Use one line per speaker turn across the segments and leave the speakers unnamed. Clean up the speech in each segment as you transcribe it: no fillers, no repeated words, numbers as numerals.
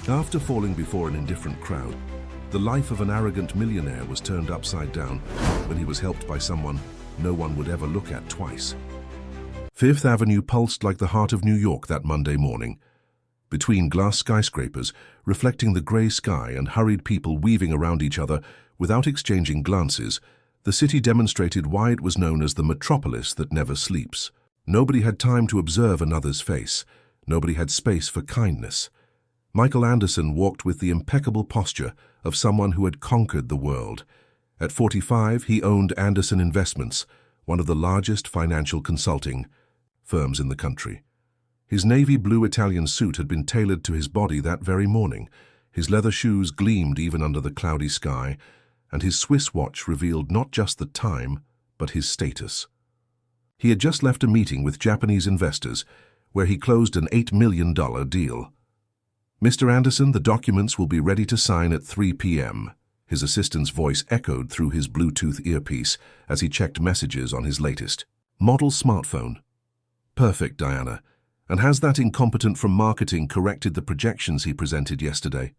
After falling before an indifferent crowd, the life of an arrogant millionaire was turned upside down when he was helped by someone no one would ever look at twice. Fifth Avenue pulsed like the heart of New York that Monday morning. Between glass skyscrapers, reflecting the gray sky and hurried people weaving around each other without exchanging glances, the city demonstrated why it was known as the metropolis that never sleeps. Nobody had time to observe another's face. Nobody had space for kindness. Michael Anderson walked with the impeccable posture of someone who had conquered the world. At 45, he owned Anderson Investments, one of the largest financial consulting firms in the country. His navy blue Italian suit had been tailored to his body that very morning. His leather shoes gleamed even under the cloudy sky, and his Swiss watch revealed not just the time, but his status. He had just left a meeting with Japanese investors, where he closed an $8 million deal. "Mr. Anderson, the documents will be ready to sign at 3 p.m. His assistant's voice echoed through his Bluetooth earpiece as he checked messages on his latest model smartphone. "Perfect, Diana. And has that incompetent from marketing corrected the projections he presented yesterday?"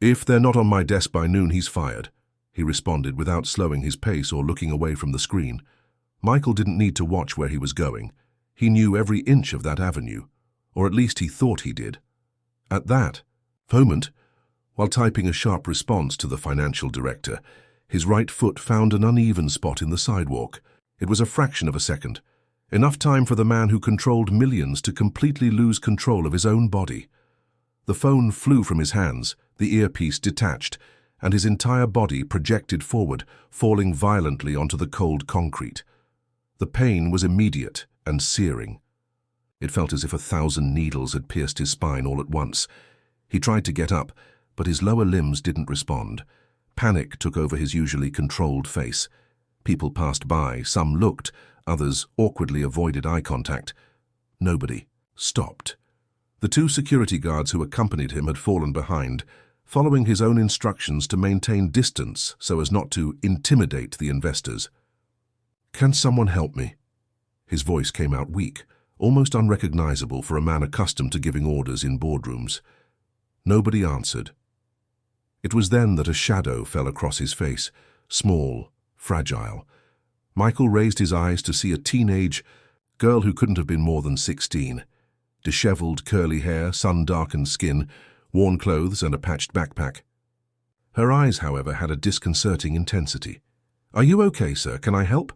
"If they're not on my desk by noon, he's fired," he responded without slowing his pace or looking away from the screen. Michael didn't need to watch where he was going. He knew every inch of that avenue, or at least he thought he did. At that moment, while typing a sharp response to the financial director, his right foot found an uneven spot in the sidewalk. It was a fraction of a second, enough time for the man who controlled millions to completely lose control of his own body. The phone flew from his hands, the earpiece detached, and his entire body projected forward, falling violently onto the cold concrete. The pain was immediate and searing. It felt as if 1,000 needles had pierced his spine all at once. He tried to get up, but his lower limbs didn't respond. Panic took over his usually controlled face. People passed by, some looked, others awkwardly avoided eye contact. Nobody stopped. The 2 security guards who accompanied him had fallen behind, following his own instructions to maintain distance so as not to intimidate the investors. "Can someone help me?" His voice came out weak, almost unrecognizable for a man accustomed to giving orders in boardrooms. Nobody answered. It was then that a shadow fell across his face, small, fragile. Michael raised his eyes to see a teenage girl who couldn't have been more than 16. Disheveled, curly hair, sun-darkened skin, worn clothes and a patched backpack. Her eyes, however, had a disconcerting intensity. "Are you okay, sir? Can I help?"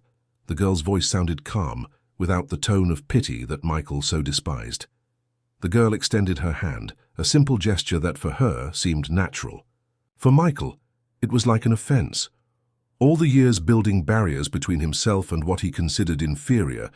The girl's voice sounded calm, without the tone of pity that Michael so despised. The girl extended her hand, a simple gesture that for her seemed natural. For Michael, it was like an offense. All the years building barriers between himself and what he considered inferior,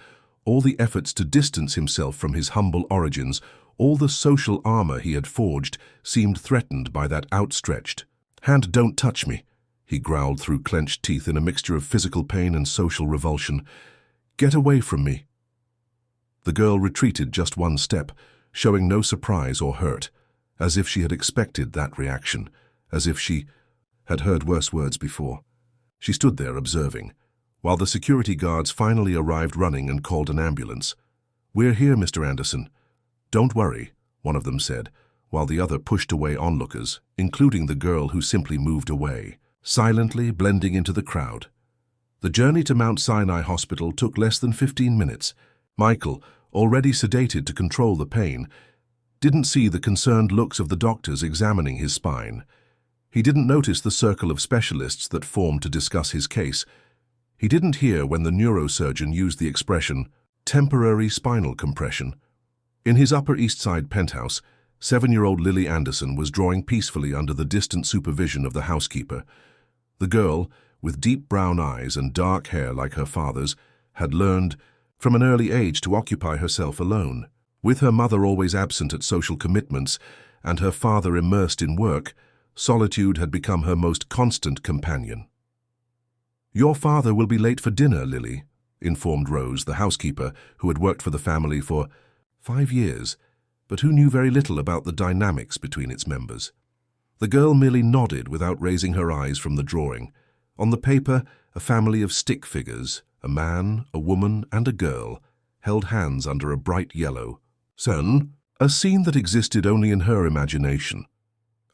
all the efforts to distance himself from his humble origins, all the social armor he had forged seemed threatened by that outstretched hand. "Don't touch me," he growled through clenched teeth in a mixture of physical pain and social revulsion. "Get away from me." The girl retreated just one step, showing no surprise or hurt, as if she had expected that reaction, as if she had heard worse words before. She stood there observing, while the security guards finally arrived running and called an ambulance. "We're here, Mr. Anderson." "Don't worry," one of them said, while the other pushed away onlookers, including the girl who simply moved away, silently blending into the crowd. The journey to Mount Sinai Hospital took less than 15 minutes. Michael, already sedated to control the pain, didn't see the concerned looks of the doctors examining his spine. He didn't notice the circle of specialists that formed to discuss his case. He didn't hear when the neurosurgeon used the expression, temporary spinal compression. In his Upper East Side penthouse, 7-year-old Lily Anderson was drawing peacefully under the distant supervision of the housekeeper. The girl, with deep brown eyes and dark hair like her father's, had learned from an early age to occupy herself alone. With her mother always absent at social commitments and her father immersed in work, solitude had become her most constant companion. "Your father will be late for dinner, Lily," informed Rose, the housekeeper, who had worked for the family for 5 years, but who knew very little about the dynamics between its members. The girl merely nodded without raising her eyes from the drawing. On the paper, a family of stick figures, a man, a woman, and a girl, held hands under a bright yellow sun, a scene that existed only in her imagination.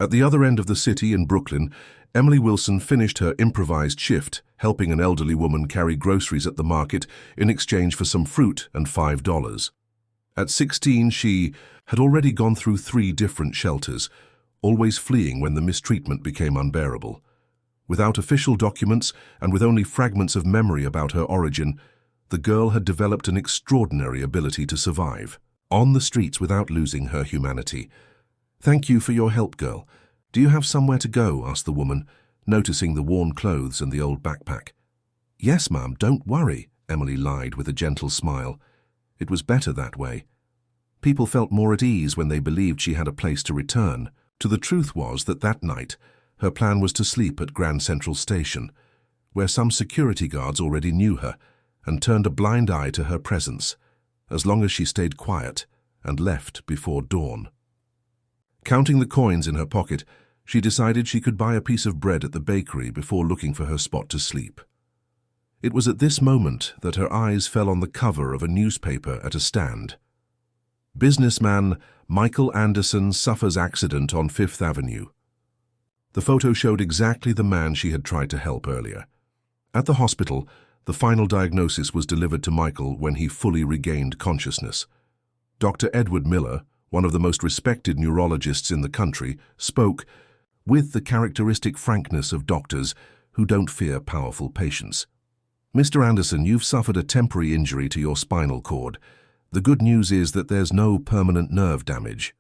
At the other end of the city in Brooklyn, Emily Wilson finished her improvised shift, helping an elderly woman carry groceries at the market in exchange for some fruit and $5. At 16, she had already gone through 3 different shelters, always fleeing when the mistreatment became unbearable. Without official documents and with only fragments of memory about her origin, the girl had developed an extraordinary ability to survive on the streets without losing her humanity. "Thank you for your help, girl. Do you have somewhere to go?" asked the woman, noticing the worn clothes and the old backpack. "Yes, ma'am, don't worry," Emily lied with a gentle smile. It was better that way. People felt more at ease when they believed she had a place to return. The truth was that night, her plan was to sleep at Grand Central Station, where some security guards already knew her and turned a blind eye to her presence, as long as she stayed quiet and left before dawn. Counting the coins in her pocket, she decided she could buy a piece of bread at the bakery before looking for her spot to sleep. It was at this moment that her eyes fell on the cover of a newspaper at a stand. "Businessman Michael Anderson suffers accident on 5th Avenue. The photo showed exactly the man she had tried to help earlier. At the hospital, the final diagnosis was delivered to Michael when he fully regained consciousness. Dr. Edward Miller, one of the most respected neurologists in the country, spoke with the characteristic frankness of doctors who don't fear powerful patients. "Mr. Anderson, you've suffered a temporary injury to your spinal cord. The good news is that there's no permanent nerve damage.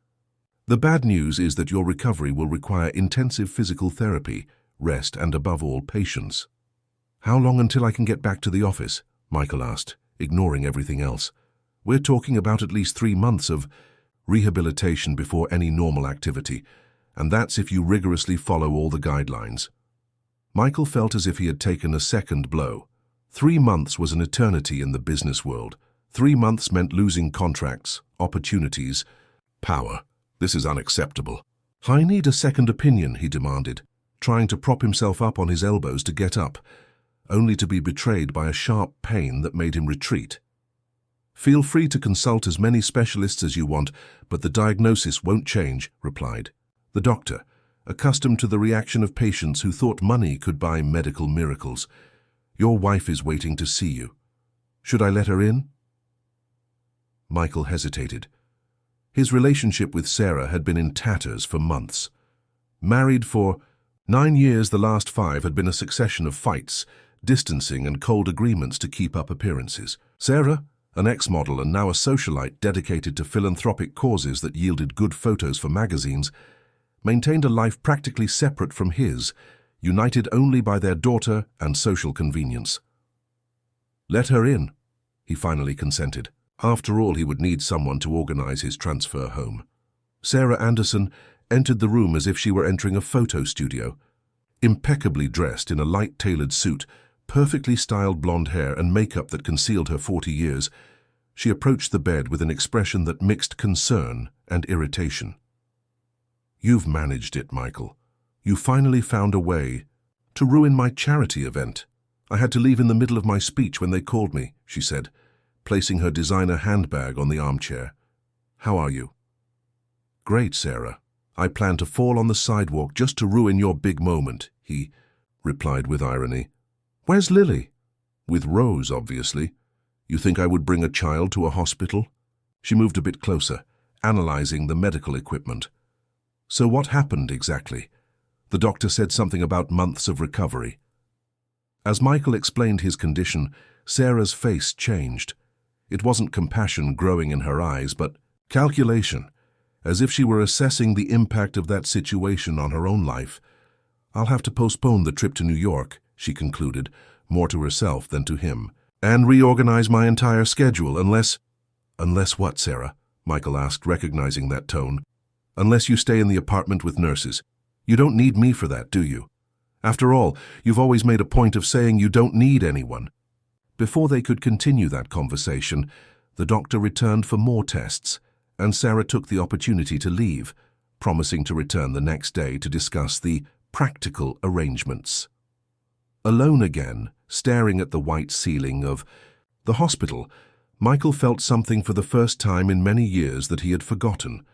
The bad news is that your recovery will require intensive physical therapy, rest, and above all, patience." "How long until I can get back to the office?" Michael asked, ignoring everything else. "We're talking about at least 3 months of rehabilitation before any normal activity, and that's if you rigorously follow all the guidelines." Michael felt as if he had taken a second blow. 3 months was an eternity in the business world. 3 months meant losing contracts, opportunities, power. "This is unacceptable." "I need a second opinion," he demanded, trying to prop himself up on his elbows to get up, only to be betrayed by a sharp pain that made him retreat. "Feel free to consult as many specialists as you want, but the diagnosis won't change," replied the doctor, accustomed to the reaction of patients who thought money could buy medical miracles. "Your wife is waiting to see you. Should I let her in?" Michael hesitated. His relationship with Sarah had been in tatters for months. Married for 9 years, the last 5 had been a succession of fights, distancing, and cold agreements to keep up appearances. Sarah, an ex-model and now a socialite dedicated to philanthropic causes that yielded good photos for magazines, maintained a life practically separate from his, united only by their daughter and social convenience. "Let her in," he finally consented. After all, he would need someone to organize his transfer home. Sarah Anderson entered the room as if she were entering a photo studio. Impeccably dressed in a light-tailored suit, perfectly styled blonde hair and makeup that concealed her 40 years, she approached the bed with an expression that mixed concern and irritation. "You've managed it, Michael. You finally found a way to ruin my charity event. I had to leave in the middle of my speech when they called me," she said, placing her designer handbag on the armchair. "How are you?" "Great, Sarah. I plan to fall on the sidewalk just to ruin your big moment," he replied with irony. "Where's Lily?" "With Rose, obviously. You think I would bring a child to a hospital?" She moved a bit closer, analyzing the medical equipment. "So what happened exactly?" The doctor said something about months of recovery. As Michael explained his condition, Sarah's face changed. It wasn't compassion growing in her eyes, but calculation, as if she were assessing the impact of that situation on her own life. "I'll have to postpone the trip to New York," she concluded, more to herself than to him, "and reorganize my entire schedule unless—" "Unless what, Sarah?" Michael asked, recognizing that tone. "Unless you stay in the apartment with nurses. You don't need me for that, do you? After all, you've always made a point of saying you don't need anyone." Before they could continue that conversation, the doctor returned for more tests, and Sarah took the opportunity to leave, promising to return the next day to discuss the practical arrangements. Alone again, staring at the white ceiling of the hospital, Michael felt something for the first time in many years that he had forgotten: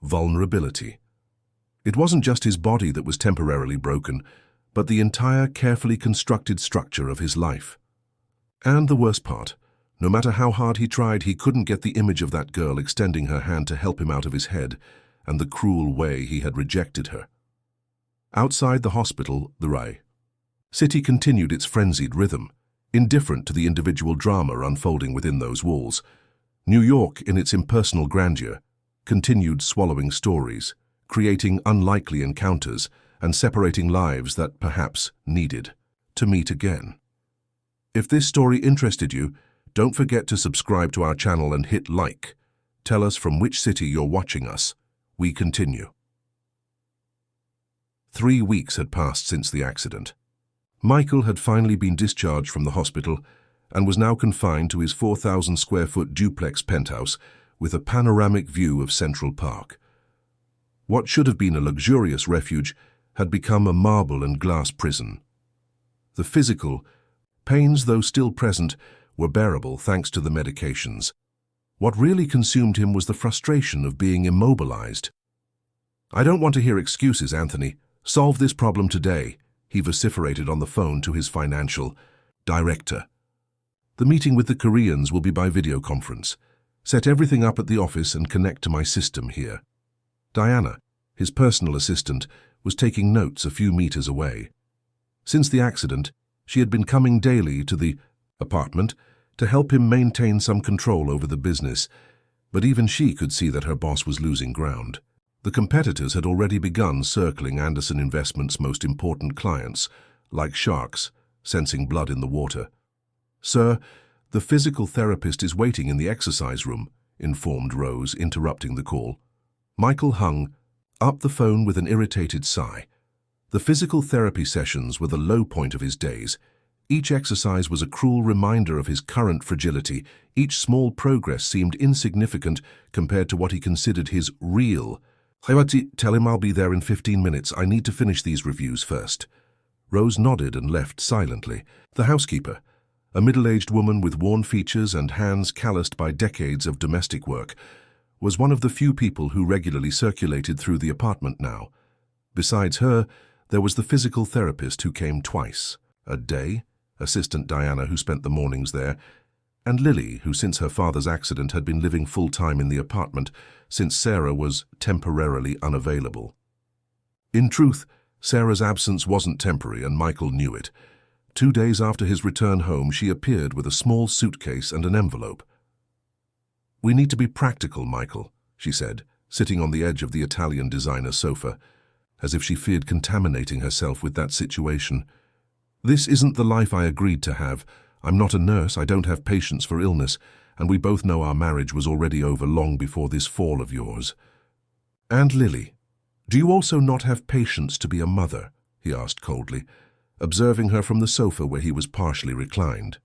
vulnerability. It wasn't just his body that was temporarily broken, but the entire carefully constructed structure of his life. And the worst part, no matter how hard he tried, he couldn't get the image of that girl extending her hand to help him out of his head, and the cruel way he had rejected her. Outside the hospital, the city continued its frenzied rhythm, indifferent to the individual drama unfolding within those walls. New York, in its impersonal grandeur, continued swallowing stories, creating unlikely encounters, and separating lives that perhaps needed to meet again. If this story interested you, don't forget to subscribe to our channel and hit like. Tell us from which city you're watching us. We continue. 3 weeks had passed since the accident. Michael had finally been discharged from the hospital and was now confined to his 4,000-square-foot duplex penthouse with a panoramic view of Central Park. What should have been a luxurious refuge had become a marble and glass prison. The physical pains, though still present, were bearable thanks to the medications. What really consumed him was the frustration of being immobilized. "I don't want to hear excuses, Anthony. Solve this problem today," he vociferated on the phone to his financial director. "The meeting with the Koreans will be by video conference. Set everything up at the office and connect to my system here." Diana, his personal assistant, was taking notes a few meters away. Since the accident, she had been coming daily to the apartment to help him maintain some control over the business, but even she could see that her boss was losing ground. The competitors had already begun circling Anderson Investments' most important clients, like sharks, sensing blood in the water. "Sir, the physical therapist is waiting in the exercise room," informed Rose, interrupting the call. Michael hung up the phone with an irritated sigh. The physical therapy sessions were the low point of his days. Each exercise was a cruel reminder of his current fragility. Each small progress seemed insignificant compared to what he considered his real. "Tell him I'll be there in 15 minutes. I need to finish these reviews first." Rose nodded and left silently. The housekeeper, a middle-aged woman with worn features and hands calloused by decades of domestic work, was one of the few people who regularly circulated through the apartment now. Besides her, there was the physical therapist who came twice a day, Assistant Diana, who spent the mornings there, and Lily, who since her father's accident had been living full-time in the apartment since Sarah was temporarily unavailable. In truth, Sarah's absence wasn't temporary, and Michael knew it. 2 days after his return home, she appeared with a small suitcase and an envelope. "We need to be practical, Michael," she said, sitting on the edge of the Italian designer sofa, as if she feared contaminating herself with that situation. "This isn't the life I agreed to have. I'm not a nurse, I don't have patience for illness, and we both know our marriage was already over long before this fall of yours." "And Lily, do you also not have patience to be a mother?" he asked coldly, observing her from the sofa where he was partially reclined.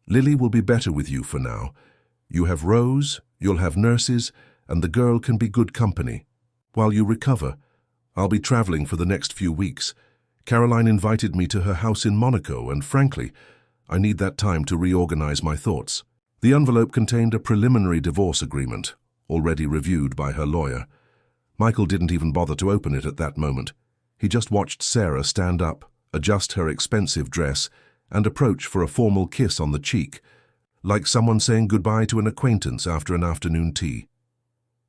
"Lily will be better with you for now. You have Rose, you'll have nurses, and the girl can be good company. While you recover, I'll be traveling for the next few weeks. Caroline invited me to her house in Monaco, and frankly, I need that time to reorganize my thoughts." The envelope contained a preliminary divorce agreement, already reviewed by her lawyer. Michael didn't even bother to open it at that moment. He just watched Sarah stand up, adjust her expensive dress, and approach for a formal kiss on the cheek, like someone saying goodbye to an acquaintance after an afternoon tea.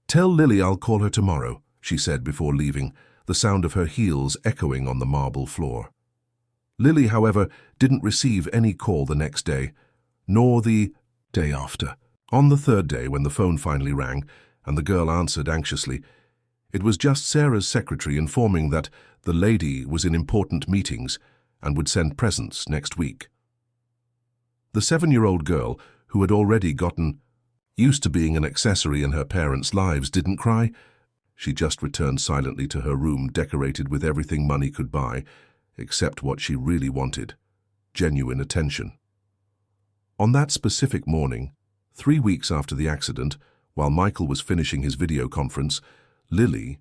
"Tell Lily I'll call her tomorrow," she said before leaving, the sound of her heels echoing on the marble floor. Lily, however, didn't receive any call the next day, nor the day after. On the third day, when the phone finally rang, and the girl answered anxiously, it was just Sarah's secretary informing that the lady was in important meetings and would send presents next week. The 7-year-old girl, who had already gotten used to being an accessory in her parents' lives, didn't cry. She just returned silently to her room, decorated with everything money could buy, except what she really wanted: genuine attention. On that specific morning, 3 weeks after the accident, while Michael was finishing his video conference, Lily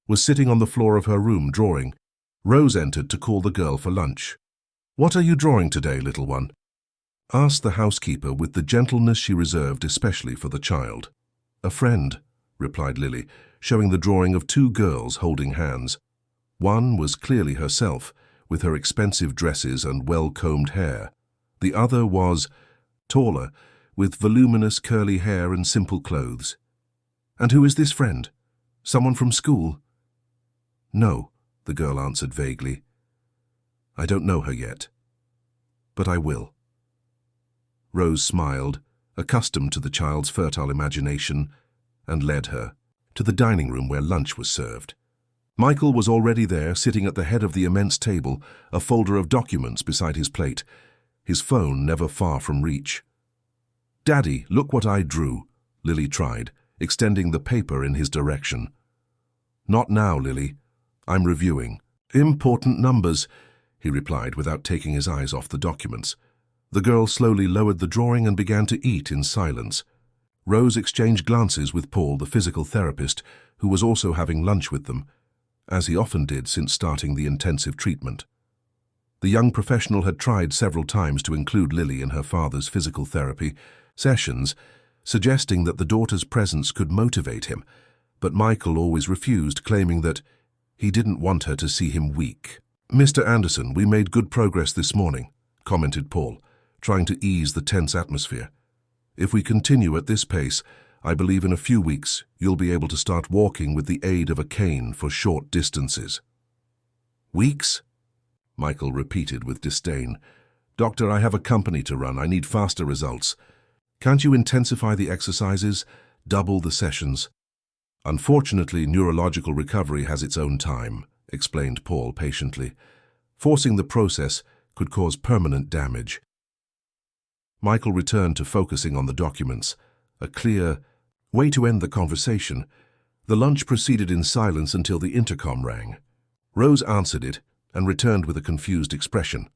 was sitting on the floor of her room drawing. Rose entered to call the girl for lunch. "What are you drawing today, little one?" asked the housekeeper with the gentleness she reserved especially for the child. "A friend," replied Lily, showing the drawing of two girls holding hands. One was clearly herself, with her expensive dresses and well-combed hair. The other was taller, with voluminous curly hair and simple clothes. "And who is this friend? Someone from school?" "No," the girl answered vaguely. "I don't know her yet. But I will." Rose smiled, accustomed to the child's fertile imagination, and led her to the dining room where lunch was served. Michael was already there, sitting at the head of the immense table, a folder of documents beside his plate, his phone never far from reach. "Daddy, look what I drew," Lily tried, extending the paper in his direction. "Not now, Lily. I'm reviewing." "Important numbers," he replied without taking his eyes off the documents. The girl slowly lowered the drawing and began to eat in silence. Rose exchanged glances with Paul, the physical therapist, who was also having lunch with them, as he often did since starting the intensive treatment. The young professional had tried several times to include Lily in her father's physical therapy sessions, suggesting that the daughter's presence could motivate him, but Michael always refused, claiming that he didn't want her to see him weak. "Mr. Anderson, we made good progress this morning," commented Paul, trying to ease the tense atmosphere. "If we continue at this pace, I believe in a few weeks you'll be able to start walking with the aid of a cane for short distances." "Weeks?" Michael repeated with disdain. "Doctor, I have a company to run. I need faster results. Can't you intensify the exercises, double the sessions?" "Unfortunately, neurological recovery has its own time," explained Paul patiently. "Forcing the process could cause permanent damage." Michael returned to focusing on the documents, a clear way to end the conversation. The lunch proceeded in silence until the intercom rang. Rose answered it and returned with a confused expression.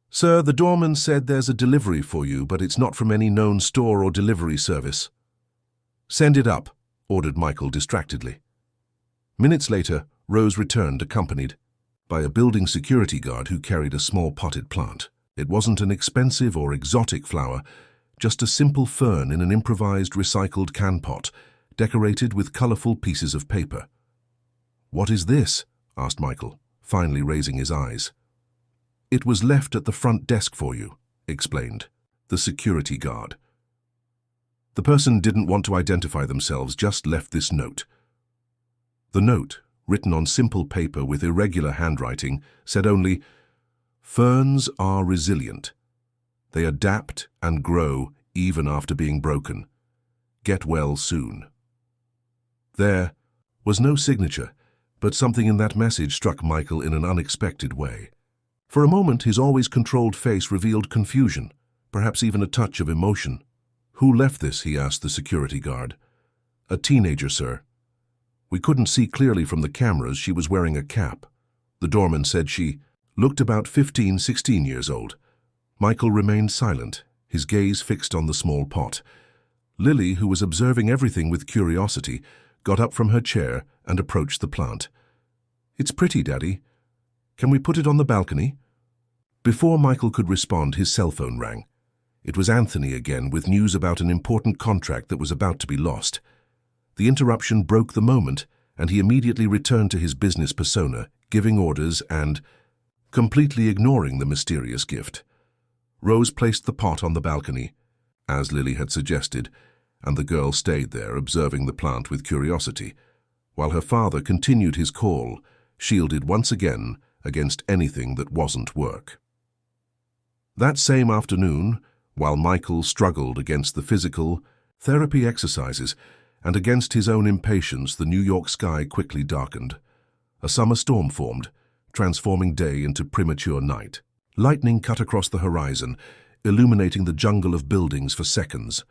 "Sir, the doorman said there's a delivery for you, but it's not from any known store or delivery service." "Send it up," ordered Michael distractedly. Minutes later, Rose returned accompanied by a building security guard who carried a small potted plant. It wasn't an expensive or exotic flower, just a simple fern in an improvised recycled can pot, decorated with colorful pieces of paper. "What is this?" asked Michael, finally raising his eyes. "It was left at the front desk for you," explained the security guard. The person didn't want to identify themselves, just left this note. The note, written on simple paper with irregular handwriting, said only, "Ferns are resilient. They adapt and grow even after being broken. Get well soon." There was no signature, but something in that message struck Michael in an unexpected way. For a moment, his always controlled face revealed confusion, perhaps even a touch of emotion. "Who left this?" he asked the security guard. "A teenager, sir. We couldn't see clearly from the cameras. She was wearing a cap. The doorman said she looked about 15, 16 years old." Michael remained silent, his gaze fixed on the small pot. Lily, who was observing everything with curiosity, got up from her chair and approached the plant. "It's pretty, Daddy. Can we put it on the balcony?" Before Michael could respond, his cell phone rang. It was Anthony again, with news about an important contract that was about to be lost. The interruption broke the moment, and he immediately returned to his business persona, giving orders and completely ignoring the mysterious gift. Rose placed the pot on the balcony, as Lily had suggested, and the girl stayed there, observing the plant with curiosity, while her father continued his call, shielded once again against anything that wasn't work. That same afternoon, while Michael struggled against the physical therapy exercises and against his own impatience, the New York sky quickly darkened. A summer storm formed, transforming day into premature night. Lightning cut across the horizon, illuminating the jungle of buildings for seconds.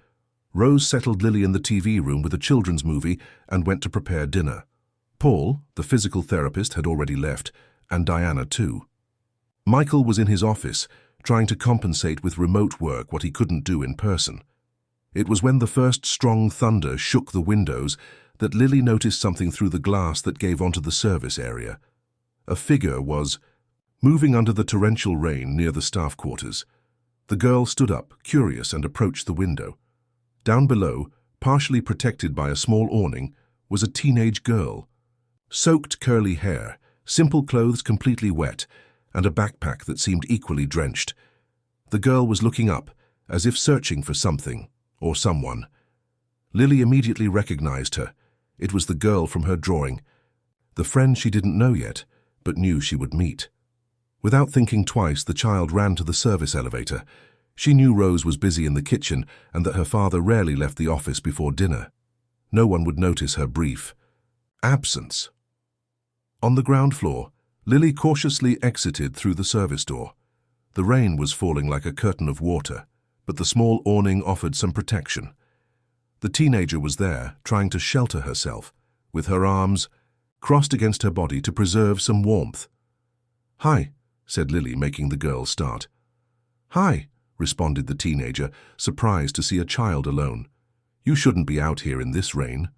Rose settled Lily in the TV room with a children's movie and went to prepare dinner. Paul, the physical therapist, had already left, and Diana too. Michael was in his office, trying to compensate with remote work what he couldn't do in person. It was when the first strong thunder shook the windows that Lily noticed something through the glass that gave onto the service area. A figure was moving under the torrential rain near the staff quarters. The girl stood up, curious, and approached the window. Down below, partially protected by a small awning, was a teenage girl. Soaked curly hair, simple clothes completely wet, and a backpack that seemed equally drenched. The girl was looking up, as if searching for something or someone. Lily immediately recognized her. It was the girl from her drawing, the friend she didn't know yet, but knew she would meet. Without thinking twice, the child ran to the service elevator. She knew Rose was busy in the kitchen and that her father rarely left the office before dinner. No one would notice her brief absence. On the ground floor, Lily cautiously exited through the service door. The rain was falling like a curtain of water, but the small awning offered some protection. The teenager was there, trying to shelter herself, with her arms crossed against her body to preserve some warmth. "Hi," said Lily, making the girl start. "Hi," responded the teenager, surprised to see a child alone. "You shouldn't be out here in this rain."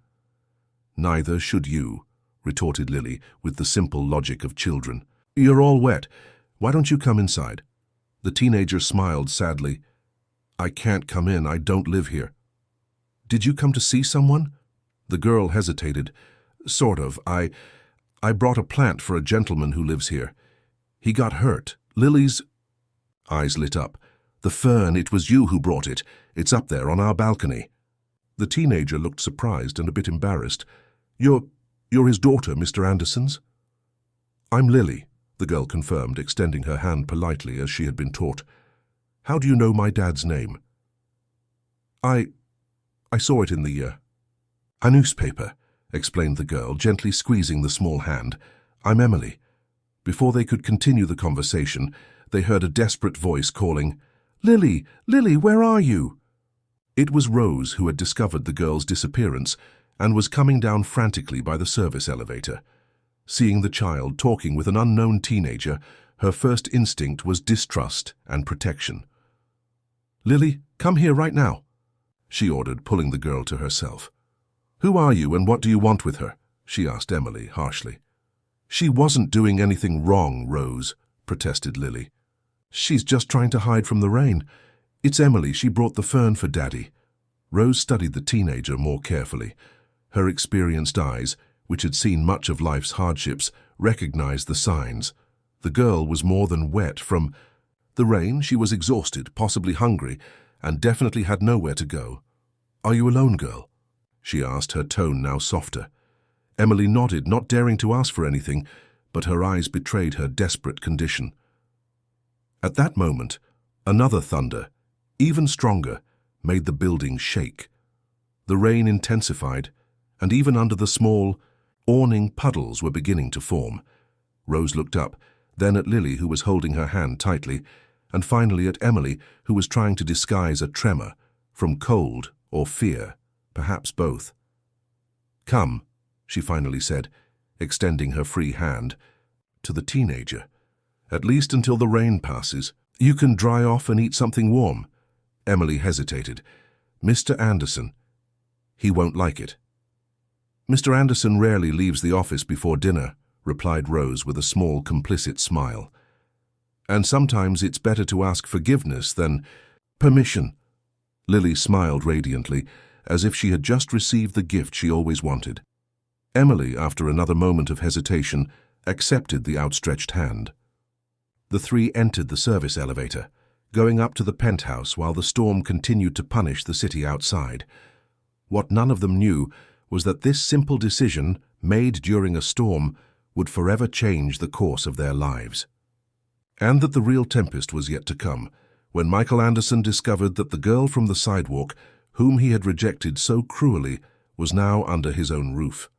"Neither should you," retorted Lily with the simple logic of children. "You're all wet. Why don't you come inside?" The teenager smiled sadly. "I can't come in. I don't live here." "Did you come to see someone?" The girl hesitated. "Sort of. I brought a plant for a gentleman who lives here. He got hurt. Lily's—" Eyes lit up. "The fern, it was you who brought it. It's up there on our balcony." The teenager looked surprised and a bit embarrassed. You're his daughter, Mr. Anderson's?" "I'm Lily," the girl confirmed, extending her hand politely as she had been taught. "How do you know my dad's name?" I saw it in the, a newspaper," explained the girl, gently squeezing the small hand. "I'm Emily." Before they could continue the conversation, they heard a desperate voice calling, "Lily, Lily, where are you?" It was Rose who had discovered the girl's disappearance and was coming down frantically by the service elevator. Seeing the child talking with an unknown teenager, her first instinct was distrust and protection. "Lily, come here right now," she ordered, pulling the girl to herself. "Who are you and what do you want with her?" she asked Emily harshly. "She wasn't doing anything wrong, Rose," protested Lily. "She's just trying to hide from the rain. It's Emily. She brought the fern for Daddy." Rose studied the teenager more carefully. Her experienced eyes, which had seen much of life's hardships, recognized the signs. The girl was more than wet from the rain. She was exhausted, possibly hungry, and definitely had nowhere to go. "Are you alone, girl?" she asked, her tone now softer. Emily nodded, not daring to ask for anything, but her eyes betrayed her desperate condition. At that moment, another thunder, even stronger, made the building shake. The rain intensified, and even under the small, awning puddles were beginning to form. Rose looked up, then at Lily, who was holding her hand tightly, and finally at Emily, who was trying to disguise a tremor, from cold or fear, perhaps both. "Come," she finally said, extending her free hand to the teenager. "At least until the rain passes. You can dry off and eat something warm." Emily hesitated. "Mr. Anderson. He won't like it." "Mr. Anderson rarely leaves the office before dinner," replied Rose with a small complicit smile. "And sometimes it's better to ask forgiveness than permission." Lily smiled radiantly, as if she had just received the gift she always wanted. Emily, after another moment of hesitation, accepted the outstretched hand. The three entered the service elevator, going up to the penthouse while the storm continued to punish the city outside. What none of them knew was that this simple decision, made during a storm, would forever change the course of their lives. And that the real tempest was yet to come, when Michael Anderson discovered that the girl from the sidewalk, whom he had rejected so cruelly, was now under his own roof.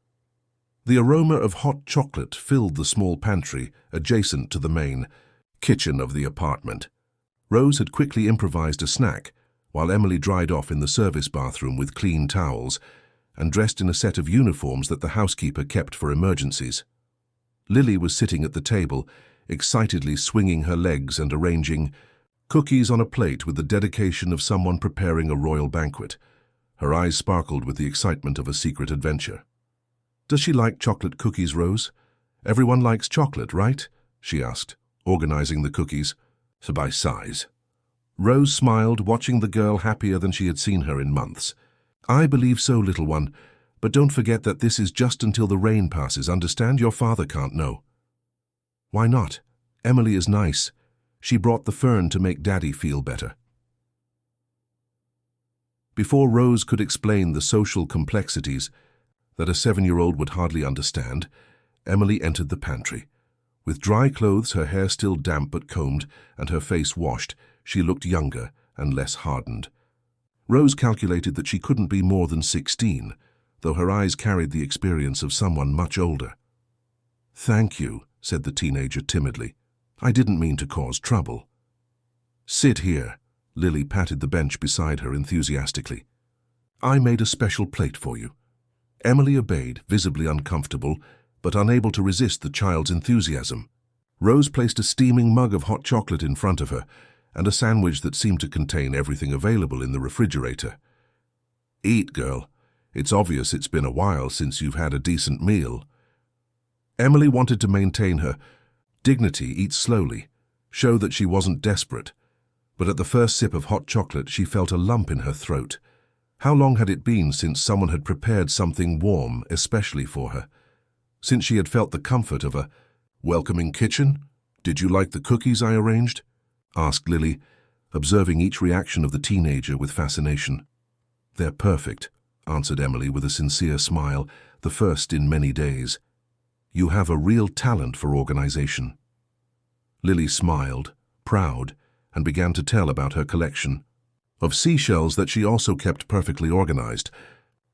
The aroma of hot chocolate filled the small pantry adjacent to the main kitchen of the apartment. Rose had quickly improvised a snack, while Emily dried off in the service bathroom with clean towels and dressed in a set of uniforms that the housekeeper kept for emergencies. Lily was sitting at the table, excitedly swinging her legs and arranging cookies on a plate with the dedication of someone preparing a royal banquet. Her eyes sparkled with the excitement of a secret adventure. "Does she like chocolate cookies, Rose? Everyone likes chocolate, right?" she asked, organizing the cookies by size. Rose smiled, watching the girl happier than she had seen her in months. "I believe so, little one, But don't forget that this is just until the rain passes. Understand? Your father can't know." "Why not? Emily is nice. She brought the fern to make Daddy feel better." Before Rose could explain the social complexities that a 7-year-old would hardly understand, Emily entered the pantry. With dry clothes, her hair still damp but combed, and her face washed, she looked younger and less hardened. Rose calculated that she couldn't be more than 16, though her eyes carried the experience of someone much older. "Thank you," said the teenager timidly. "I didn't mean to cause trouble." "Sit here." Lily patted the bench beside her enthusiastically. "I made a special plate for you." Emily obeyed, visibly uncomfortable, but unable to resist the child's enthusiasm. Rose placed a steaming mug of hot chocolate in front of her, and a sandwich that seemed to contain everything available in the refrigerator. "Eat, girl. It's obvious it's been a while since you've had a decent meal." Emily wanted to maintain her dignity, eat slowly, show that she wasn't desperate. But at the first sip of hot chocolate, she felt a lump in her throat. How long had it been since someone had prepared something warm, especially for her? Since she had felt the comfort of a welcoming kitchen? "Did you like the cookies I arranged?" asked Lily, observing each reaction of the teenager with fascination. "They're perfect," answered Emily with a sincere smile, the first in many days. "You have a real talent for organization." Lily smiled, proud, and began to tell about her collection of seashells that she also kept perfectly organized.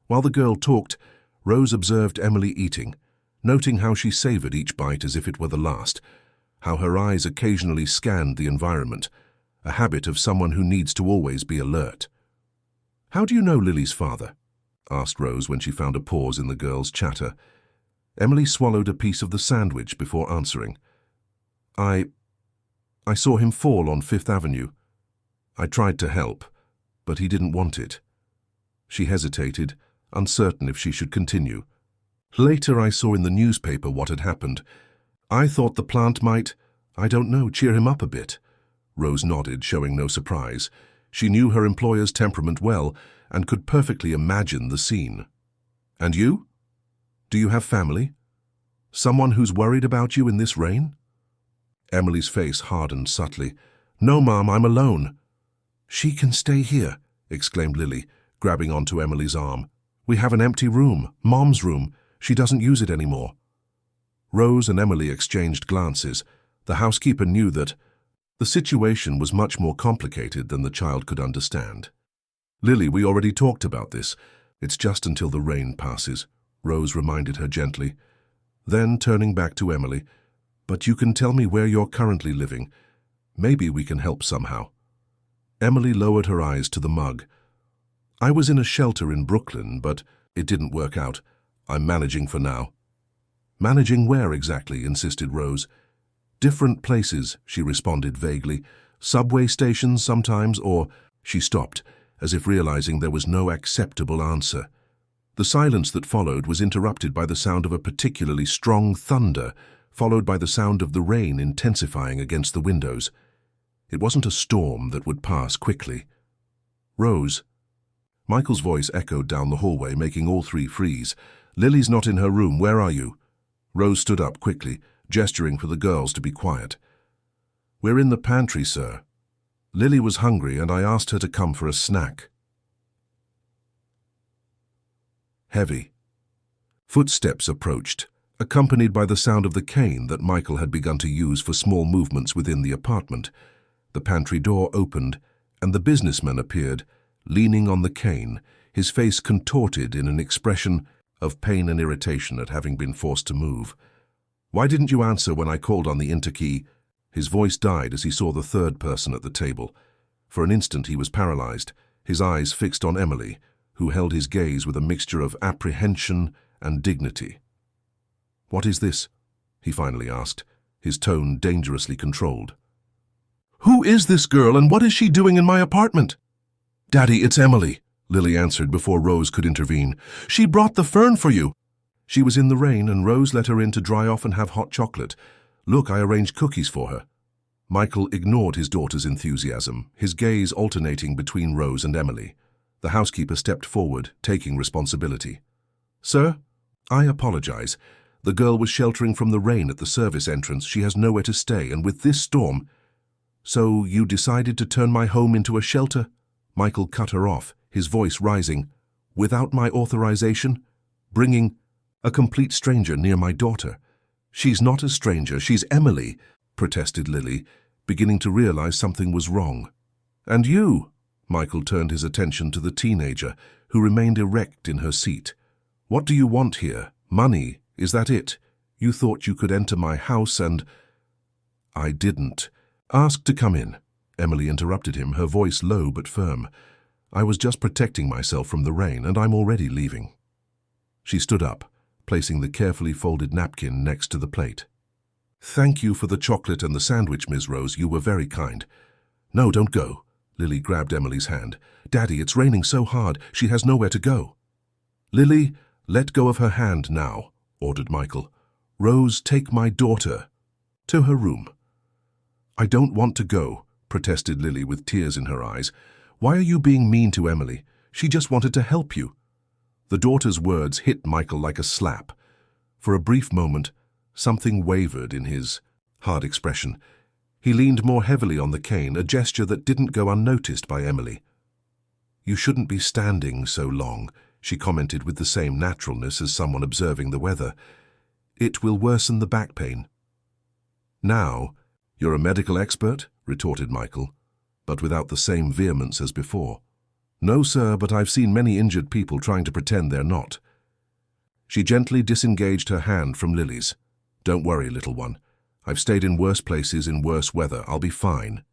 While the girl talked, Rose observed Emily eating, noting how she savored each bite as if it were the last, how her eyes occasionally scanned the environment, a habit of someone who needs to always be alert. "How do you know Lily's father?" asked Rose when she found a pause in the girl's chatter. Emily swallowed a piece of the sandwich before answering. I saw him fall on 5th Avenue. I tried to help, but he didn't want it." She hesitated, uncertain if she should continue. "Later I saw in the newspaper what had happened. I thought the plant might, I don't know, cheer him up a bit." Rose nodded, showing no surprise. She knew her employer's temperament well and could perfectly imagine the scene. "And you? Do you have family? Someone who's worried about you in this rain?" Emily's face hardened subtly. "No, Mom, I'm alone." "She can stay here," exclaimed Lily, grabbing onto Emily's arm. "We have an empty room, Mom's room. She doesn't use it anymore." Rose and Emily exchanged glances. The housekeeper knew that the situation was much more complicated than the child could understand. "Lily, we already talked about this. It's just until the rain passes," Rose reminded her gently. Then, turning back to Emily, "But you can tell me where you're currently living. Maybe we can help somehow." Emily lowered her eyes to the mug. "I was in a shelter in Brooklyn, but it didn't work out. I'm managing for now." "Managing where exactly?" insisted Rose. "Different places," she responded vaguely. "Subway stations sometimes, or—" She stopped, as if realizing there was no acceptable answer. The silence that followed was interrupted by the sound of a particularly strong thunder, followed by the sound of the rain intensifying against the windows. It wasn't a storm that would pass quickly. "Rose." Michael's voice echoed down the hallway, making all three freeze. "Lily's not in her room. Where are you?" Rose stood up quickly, gesturing for the girls to be quiet. "We're in the pantry, sir. Lily was hungry and I asked her to come for a snack." Heavy footsteps approached, accompanied by the sound of the cane that Michael had begun to use for small movements within the apartment. The pantry door opened, and the businessman appeared, leaning on the cane, his face contorted in an expression of pain and irritation at having been forced to move. "Why didn't you answer when I called on the interkey?" His voice died as he saw the third person at the table. For an instant he was paralyzed, his eyes fixed on Emily, who held his gaze with a mixture of apprehension and dignity. "What is this?" he finally asked, his tone dangerously controlled. "Who is this girl and what is she doing in my apartment?" "Daddy, it's Emily," Lily answered before Rose could intervene. "She brought the fern for you." "She was in the rain and Rose let her in to dry off and have hot chocolate. Look, I arranged cookies for her." Michael ignored his daughter's enthusiasm, his gaze alternating between Rose and Emily. The housekeeper stepped forward, taking responsibility. Sir, I apologize. The girl was sheltering from the rain at the service entrance. She has nowhere to stay, and with this storm... So you decided to turn my home into a shelter? Michael cut her off, his voice rising. Without my authorization? Bringing a complete stranger near my daughter? She's not a stranger, she's Emily, protested Lily, beginning to realize something was wrong. And you? Michael turned his attention to the teenager, who remained erect in her seat. What do you want here? Money, is that it? You thought you could enter my house and... I didn't. Ask to come in. Emily interrupted him, her voice low but firm. I was just protecting myself from the rain, and I'm already leaving. She stood up, placing the carefully folded napkin next to the plate. Thank you for the chocolate and the sandwich, Ms. Rose. You were very kind. No, don't go. Lily grabbed Emily's hand. Daddy, it's raining so hard, she has nowhere to go. Lily, let go of her hand now, ordered Michael. Rose, take my daughter to her room. I don't want to go, protested Lily with tears in her eyes. Why are you being mean to Emily? She just wanted to help you. The daughter's words hit Michael like a slap. For a brief moment, something wavered in his hard expression. He leaned more heavily on the cane, a gesture that didn't go unnoticed by Emily. You shouldn't be standing so long, she commented with the same naturalness as someone observing the weather. It will worsen the back pain. Now, you're a medical expert? Retorted Michael, but without the same vehemence as before. No, sir, but I've seen many injured people trying to pretend they're not. She gently disengaged her hand from Lily's. Don't worry, little one. I've stayed in worse places in worse weather. I'll be fine.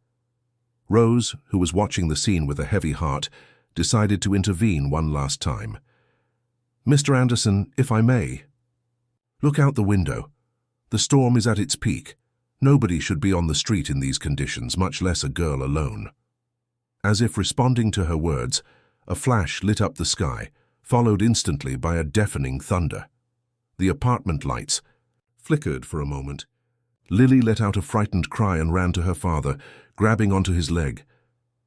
Rose, who was watching the scene with a heavy heart, decided to intervene one last time. Mr. Anderson, if I may. Look out the window. The storm is at its peak. Nobody should be on the street in these conditions, much less a girl alone. As if responding to her words, a flash lit up the sky, followed instantly by a deafening thunder. The apartment lights flickered for a moment. Lily let out a frightened cry and ran to her father, grabbing onto his leg.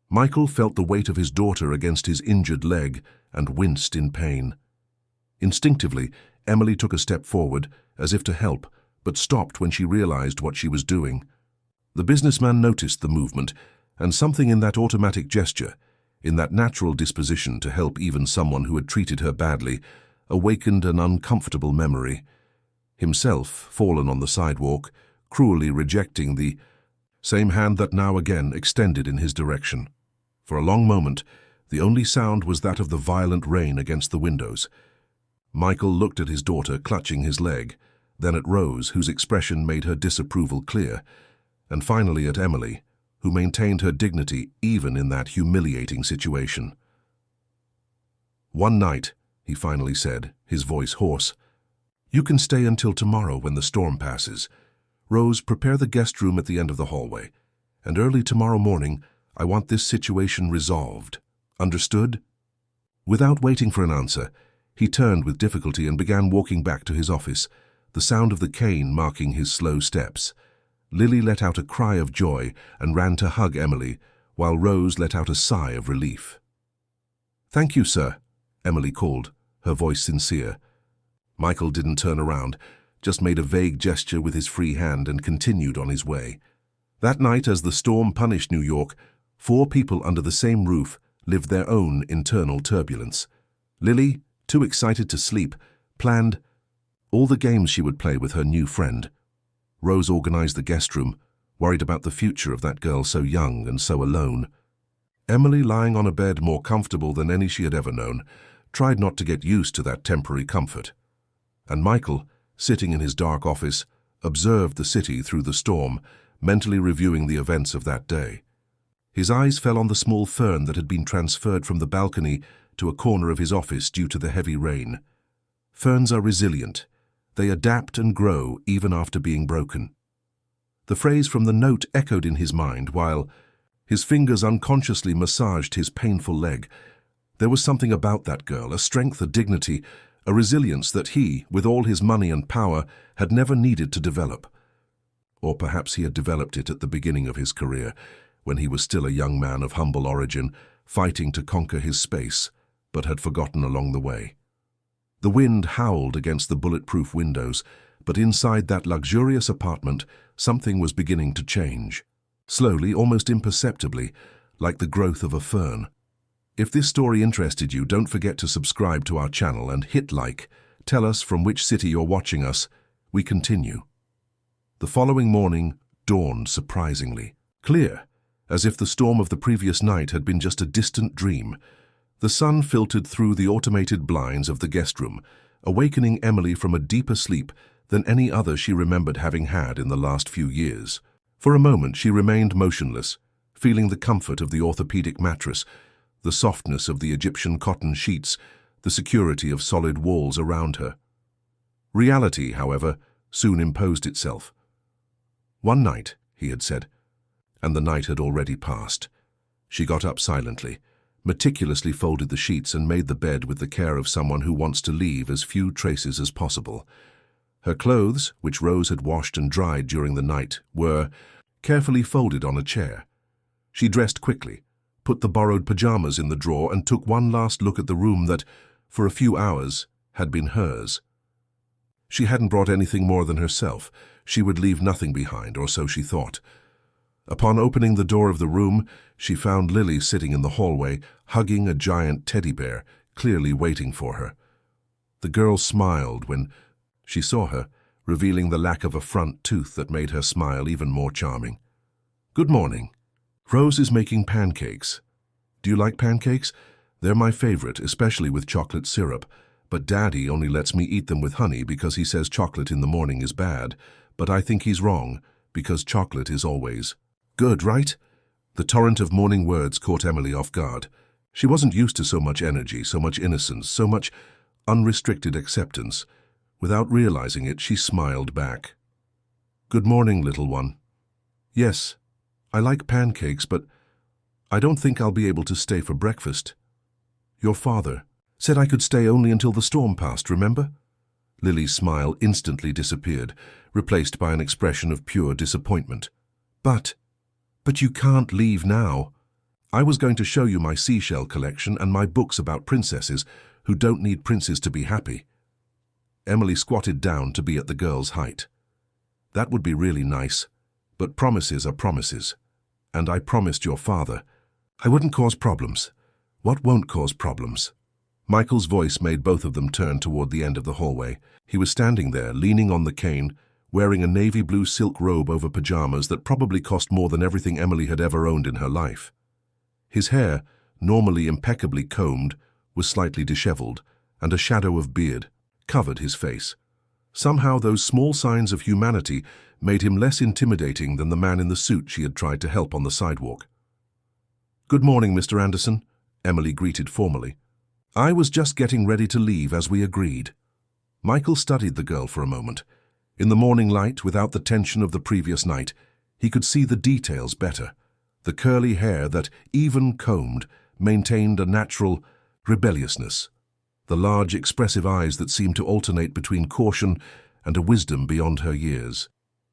Michael felt the weight of his daughter against his injured leg and winced in pain. Instinctively, Emily took a step forward, as if to help, but stopped when she realized what she was doing. The businessman noticed the movement, and something in that automatic gesture, in that natural disposition to help even someone who had treated her badly, awakened an uncomfortable memory. Himself, fallen on the sidewalk, cruelly rejecting the same hand that now again extended in his direction. For a long moment, the only sound was that of the violent rain against the windows. Michael looked at his daughter clutching his leg, then at Rose, whose expression made her disapproval clear, and finally at Emily, who maintained her dignity even in that humiliating situation. One night, he finally said, his voice hoarse. You can stay until tomorrow when the storm passes. Rose, prepare the guest room at the end of the hallway, and early tomorrow morning, I want this situation resolved. Understood? Without waiting for an answer, he turned with difficulty and began walking back to his office, the sound of the cane marking his slow steps. Lily let out a cry of joy and ran to hug Emily, while Rose let out a sigh of relief. Thank you, sir, Emily called, her voice sincere. Michael didn't turn around, just made a vague gesture with his free hand and continued on his way. That night, as the storm punished New York, 4 people under the same roof lived their own internal turbulence. Lily, too excited to sleep, planned all the games she would play with her new friend. Rose organized the guest room, worried about the future of that girl so young and so alone. Emily, lying on a bed more comfortable than any she had ever known, tried not to get used to that temporary comfort. And Michael, sitting in his dark office, observed the city through the storm, mentally reviewing the events of that day. His eyes fell on the small fern that had been transferred from the balcony to a corner of his office due to the heavy rain. Ferns are resilient. They adapt and grow even after being broken. The phrase from the note echoed in his mind while his fingers unconsciously massaged his painful leg. There was something about that girl, a strength, a dignity, a resilience that he, with all his money and power, had never needed to develop. Or perhaps he had developed it at the beginning of his career, when he was still a young man of humble origin, fighting to conquer his space, but had forgotten along the way. The wind howled against the bulletproof windows, but inside that luxurious apartment, something was beginning to change. Slowly, almost imperceptibly, like the growth of a fern. If this story interested you, don't forget to subscribe to our channel and hit like. Tell us from which city you're watching us. We continue. The following morning dawned surprisingly clear, as if the storm of the previous night had been just a distant dream. The sun filtered through the automated blinds of the guest room, awakening Emily from a deeper sleep than any other she remembered having had in the last few years. For a moment she remained motionless, feeling the comfort of the orthopedic mattress, the softness of the Egyptian cotton sheets, the security of solid walls around her. Reality, however, soon imposed itself. "One night," he had said, and the night had already passed. She got up silently, meticulously folded the sheets and made the bed with the care of someone who wants to leave as few traces as possible. Her clothes, which Rose had washed and dried during the night, were carefully folded on a chair. She dressed quickly, put the borrowed pajamas in the drawer and took one last look at the room that, for a few hours, had been hers. She hadn't brought anything more than herself. She would leave nothing behind, or so she thought. Upon opening the door of the room, she found Lily sitting in the hallway, hugging a giant teddy bear, clearly waiting for her. The girl smiled when she saw her, revealing the lack of a front tooth that made her smile even more charming. "Good morning. Rose is making pancakes. Do you like pancakes? They're my favorite, especially with chocolate syrup. But Daddy only lets me eat them with honey because he says chocolate in the morning is bad. But I think he's wrong, because chocolate is always good, right?" The torrent of morning words caught Emily off guard. She wasn't used to so much energy, so much innocence, so much unrestricted acceptance. Without realizing it, she smiled back. "Good morning, little one. Yes, I like pancakes, but I don't think I'll be able to stay for breakfast. Your father said I could stay only until the storm passed, remember?" Lily's smile instantly disappeared, replaced by an expression of pure disappointment. But you can't leave now. I was going to show you my seashell collection and my books about princesses who don't need princes to be happy." Emily squatted down to be at the girl's height. "That would be really nice, but promises are promises. And I promised your father I wouldn't cause problems. What won't cause problems?" Michael's voice made both of them turn toward the end of the hallway. He was standing there, leaning on the cane, wearing a navy blue silk robe over pajamas that probably cost more than everything Emily had ever owned in her life. His hair, normally impeccably combed, was slightly disheveled, and a shadow of beard covered his face. Somehow those small signs of humanity made him less intimidating than the man in the suit she had tried to help on the sidewalk. "Good morning, Mr. Anderson," Emily greeted formally. "I was just getting ready to leave as we agreed." Michael studied the girl for a moment. In the morning light, without the tension of the previous night, he could see the details better. The curly hair that, even combed, maintained a natural rebelliousness. The large, expressive eyes that seemed to alternate between caution and a wisdom beyond her years.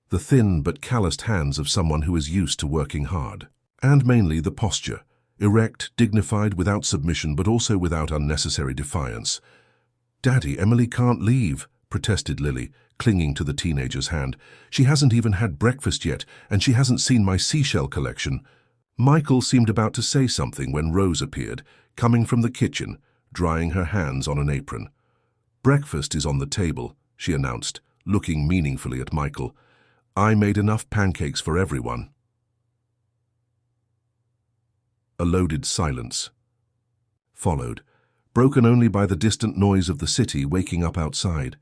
The thin but calloused hands of someone who is used to working hard. And mainly the posture, erect, dignified, without submission but also without unnecessary defiance. "Daddy, Emily can't leave," protested Lily, clinging to the teenager's hand. "She hasn't even had breakfast yet, and she hasn't seen my seashell collection." Michael seemed about to say something when Rose appeared, coming from the kitchen, drying her hands on an apron. "Breakfast is on the table," she announced, looking meaningfully at Michael. "I made enough pancakes for everyone." A loaded silence followed, broken only by the distant noise of the city waking up outside.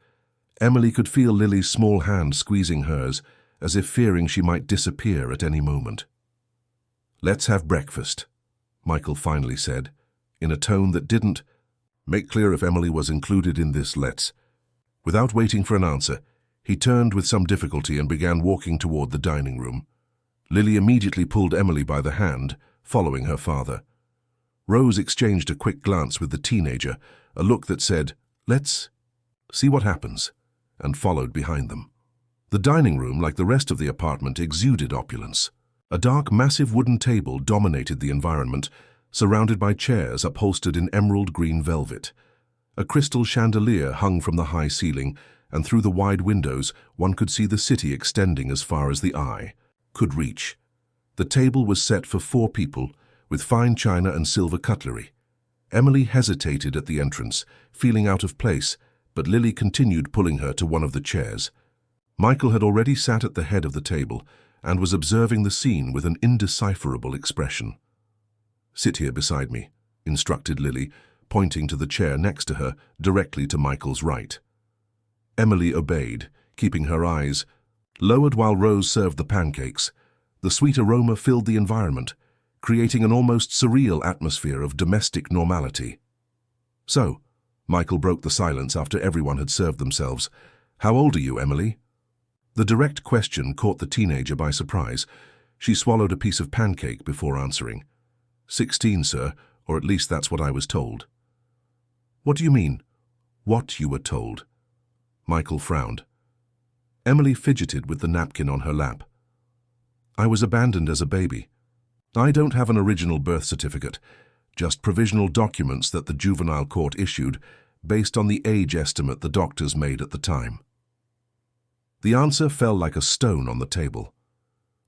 Emily could feel Lily's small hand squeezing hers, as if fearing she might disappear at any moment. "Let's have breakfast," Michael finally said, in a tone that didn't make clear if Emily was included in this let's. Without waiting for an answer, he turned with some difficulty and began walking toward the dining room. Lily immediately pulled Emily by the hand, following her father. Rose exchanged a quick glance with the teenager, a look that said, "Let's see what happens," and followed behind them. The dining room, like the rest of the apartment, exuded opulence. A dark, massive wooden table dominated the environment, surrounded by chairs upholstered in emerald green velvet. A crystal chandelier hung from the high ceiling, and through the wide windows one could see the city extending as far as the eye could reach. The table was set for 4 people, with fine china and silver cutlery. Emily hesitated at the entrance, feeling out of place, but Lily continued pulling her to one of the chairs. Michael had already sat at the head of the table and was observing the scene with an indecipherable expression. "Sit here beside me," instructed Lily, pointing to the chair next to her, directly to Michael's right. Emily obeyed, keeping her eyes lowered while Rose served the pancakes. The sweet aroma filled the environment, creating an almost surreal atmosphere of domestic normality. "So," Michael broke the silence after everyone had served themselves, "how old are you, Emily?" The direct question caught the teenager by surprise. She swallowed a piece of pancake before answering. 16, sir, or at least that's what I was told." "What do you mean, what you were told?" Michael frowned. Emily fidgeted with the napkin on her lap. "I was abandoned as a baby. I don't have an original birth certificate, just provisional documents that the juvenile court issued based on the age estimate the doctors made at the time." The answer fell like a stone on the table.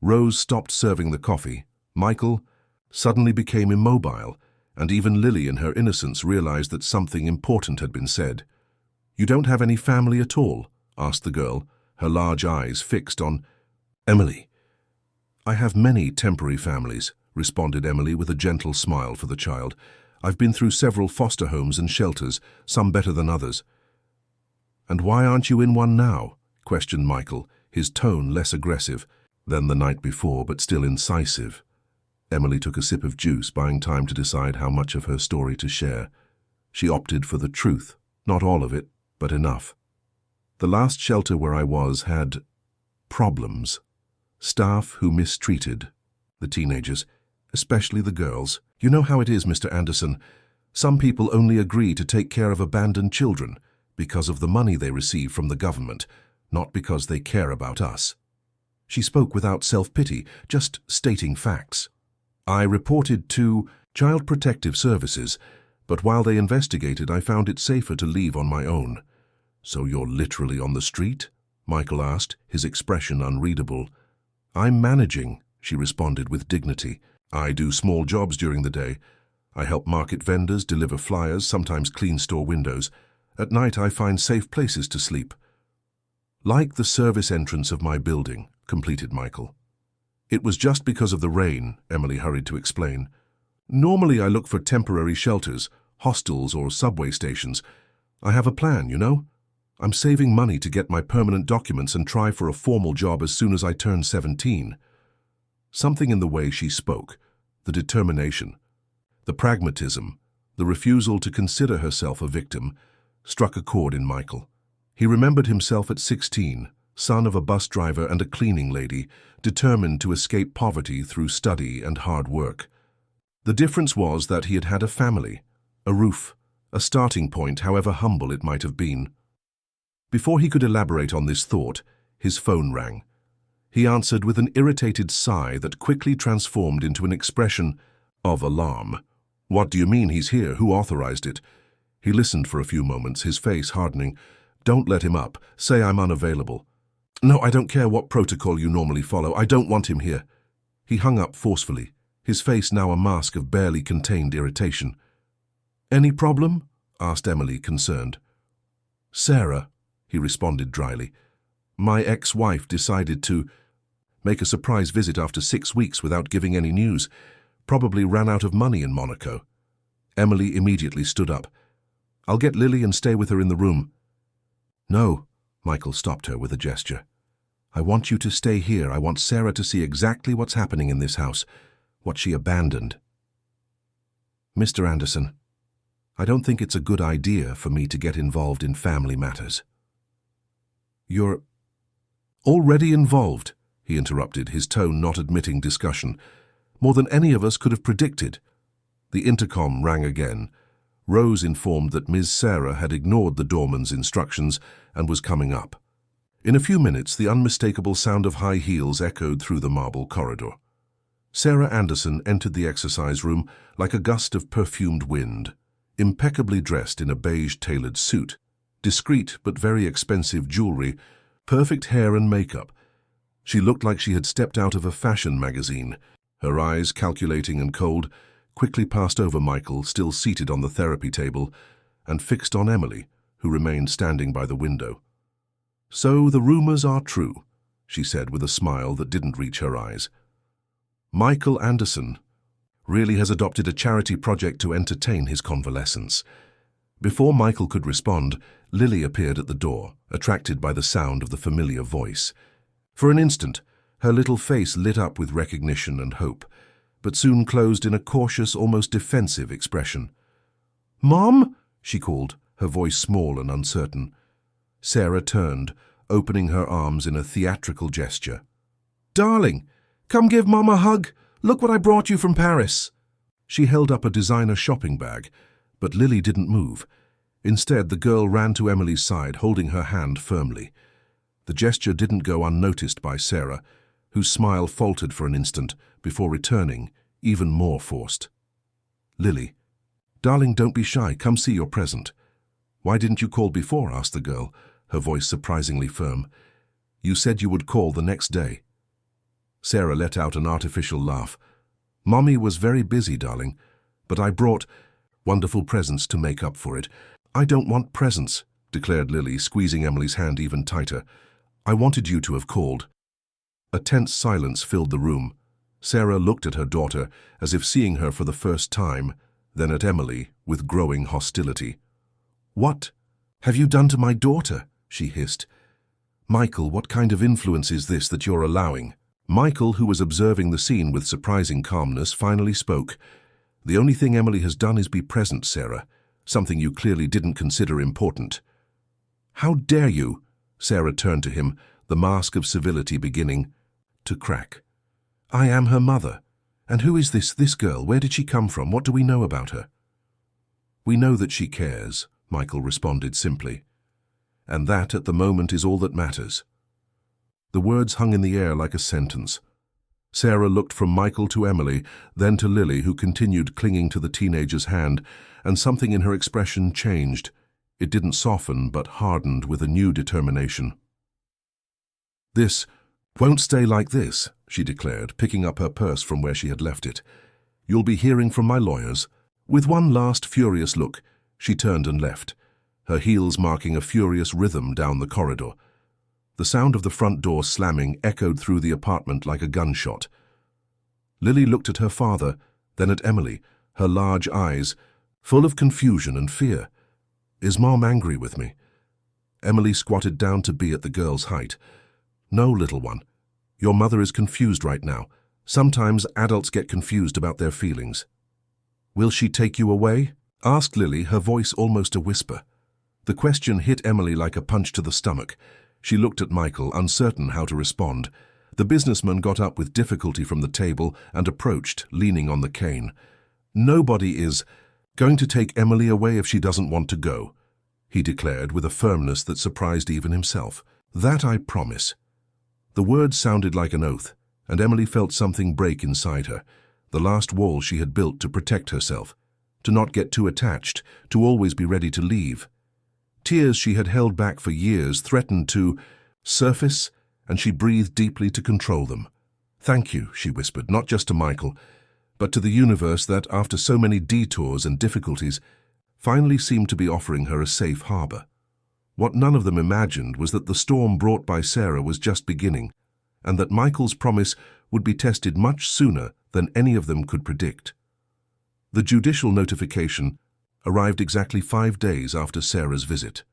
Rose stopped serving the coffee. Michael suddenly became immobile, and even Lily in her innocence realized that something important had been said. "You don't have any family at all?" asked the girl, her large eyes fixed on Emily. "I have many temporary families," responded Emily with a gentle smile for the child. "I've been through several foster homes and shelters, some better than others." "And why aren't you in one now?" questioned Michael, his tone less aggressive than the night before, but still incisive. Emily took a sip of juice, buying time to decide how much of her story to share. She opted for the truth, not all of it, but enough. "The last shelter where I was had problems. Staff who mistreated the teenagers, especially the girls. You know how it is, Mr. Anderson. Some people only agree to take care of abandoned children because of the money they receive from the government, not because they care about us." She spoke without self-pity, just stating facts. "I reported to Child Protective Services, but while they investigated, I found it safer to leave on my own." "So you're literally on the street?" Michael asked, his expression unreadable. "I'm managing," she responded with dignity. "I do small jobs during the day. I help market vendors, deliver flyers, sometimes clean store windows. At night I find safe places to sleep." "Like the service entrance of my building," completed Michael. "It was just because of the rain," Emily hurried to explain. "Normally I look for temporary shelters, hostels or subway stations. I have a plan, you know? I'm saving money to get my permanent documents and try for a formal job as soon as I turn 17. Something in the way she spoke, the determination, the pragmatism, the refusal to consider herself a victim, struck a chord in Michael. He remembered himself at 16, son of a bus driver and a cleaning lady, determined to escape poverty through study and hard work. The difference was that he had had a family, a roof, a starting point, however humble it might have been. Before he could elaborate on this thought, his phone rang. He answered with an irritated sigh that quickly transformed into an expression of alarm. "What do you mean he's here? Who authorized it?" He listened for a few moments, his face hardening. "Don't let him up. Say I'm unavailable." "No, I don't care what protocol you normally follow. I don't want him here." He hung up forcefully, his face now a mask of barely contained irritation. "Any problem?" asked Emily, concerned. "Sarah," he responded dryly. "My ex-wife decided to make a surprise visit after 6 weeks without giving any news. Probably ran out of money in Monaco." Emily immediately stood up. "I'll get Lily and stay with her in the room." "No," Michael stopped her with a gesture. "I want you to stay here. I want Sarah to see exactly what's happening in this house, what she abandoned." "Mr. Anderson, I don't think it's a good idea for me to get involved in family matters." "You're already involved," he interrupted, his tone not admitting discussion. "More than any of us could have predicted." The intercom rang again. Rose informed that Ms. Sarah had ignored the doorman's instructions and was coming up. In a few minutes, the unmistakable sound of high heels echoed through the marble corridor. Sarah Anderson entered the exercise room like a gust of perfumed wind. impeccably dressed in a beige-tailored suit, discreet but very expensive jewelry, perfect hair and makeup. She looked like she had stepped out of a fashion magazine. Her eyes, calculating and cold, quickly passed over Michael, still seated on the therapy table, and fixed on Emily, who remained standing by the window. "So the rumors are true," she said with a smile that didn't reach her eyes. "Michael Anderson really has adopted a charity project to entertain his convalescence." Before Michael could respond, Lily appeared at the door, attracted by the sound of the familiar voice. For an instant, her little face lit up with recognition and hope, but soon closed in a cautious, almost defensive expression. "Mom?" she called, her voice small and uncertain. Sarah turned, opening her arms in a theatrical gesture. "Darling, come give Mom a hug. Look what I brought you from Paris." She held up a designer shopping bag, but Lily didn't move. Instead, the girl ran to Emily's side, holding her hand firmly. The gesture didn't go unnoticed by Sarah, whose smile faltered for an instant before returning, even more forced. "Lily, darling, don't be shy. Come see your present." "Why didn't you call before?" asked the girl, her voice surprisingly firm. "You said you would call the next day." Sarah let out an artificial laugh. "Mommy was very busy, darling, but I brought wonderful presents to make up for it." "I don't want presents," declared Lily, squeezing Emily's hand even tighter. "I wanted you to have called." A tense silence filled the room. Sarah looked at her daughter as if seeing her for the first time, then at Emily with growing hostility. "What have you done to my daughter?" she hissed. "Michael, what kind of influence is this that you're allowing?" Michael, who was observing the scene with surprising calmness, finally spoke. "The only thing Emily has done is be present, Sarah, something you clearly didn't consider important." "How dare you?" Sarah turned to him, the mask of civility beginning to crack. "I am her mother. And who is this girl? Where did she come from? What do we know about her?" "We know that she cares," Michael responded simply. "And that, at the moment, is all that matters." The words hung in the air like a sentence. Sarah looked from Michael to Emily, then to Lily, who continued clinging to the teenager's hand, and something in her expression changed. It didn't soften, but hardened with a new determination. "This won't stay like this," she declared, picking up her purse from where she had left it. "You'll be hearing from my lawyers." With one last furious look, she turned and left, her heels marking a furious rhythm down the corridor. The sound of the front door slamming echoed through the apartment like a gunshot. Lily looked at her father, then at Emily, her large eyes full of confusion and fear. "Is Mom angry with me?" Emily squatted down to be at the girl's height. "No, little one. Your mother is confused right now. Sometimes adults get confused about their feelings." "Will she take you away?" asked Lily, her voice almost a whisper. The question hit Emily like a punch to the stomach. She looked at Michael, uncertain how to respond. The businessman got up with difficulty from the table and approached, leaning on the cane. "Nobody is going to take Emily away if she doesn't want to go," he declared with a firmness that surprised even himself. "That I promise." The words sounded like an oath, and Emily felt something break inside her, the last wall she had built to protect herself, to not get too attached, to always be ready to leave. Tears she had held back for years threatened to surface, and she breathed deeply to control them. "Thank you," she whispered, not just to Michael, but to the universe that, after so many detours and difficulties, finally seemed to be offering her a safe harbor. What none of them imagined was that the storm brought by Sarah was just beginning, and that Michael's promise would be tested much sooner than any of them could predict. The judicial notification arrived exactly 5 days after Sarah's visit.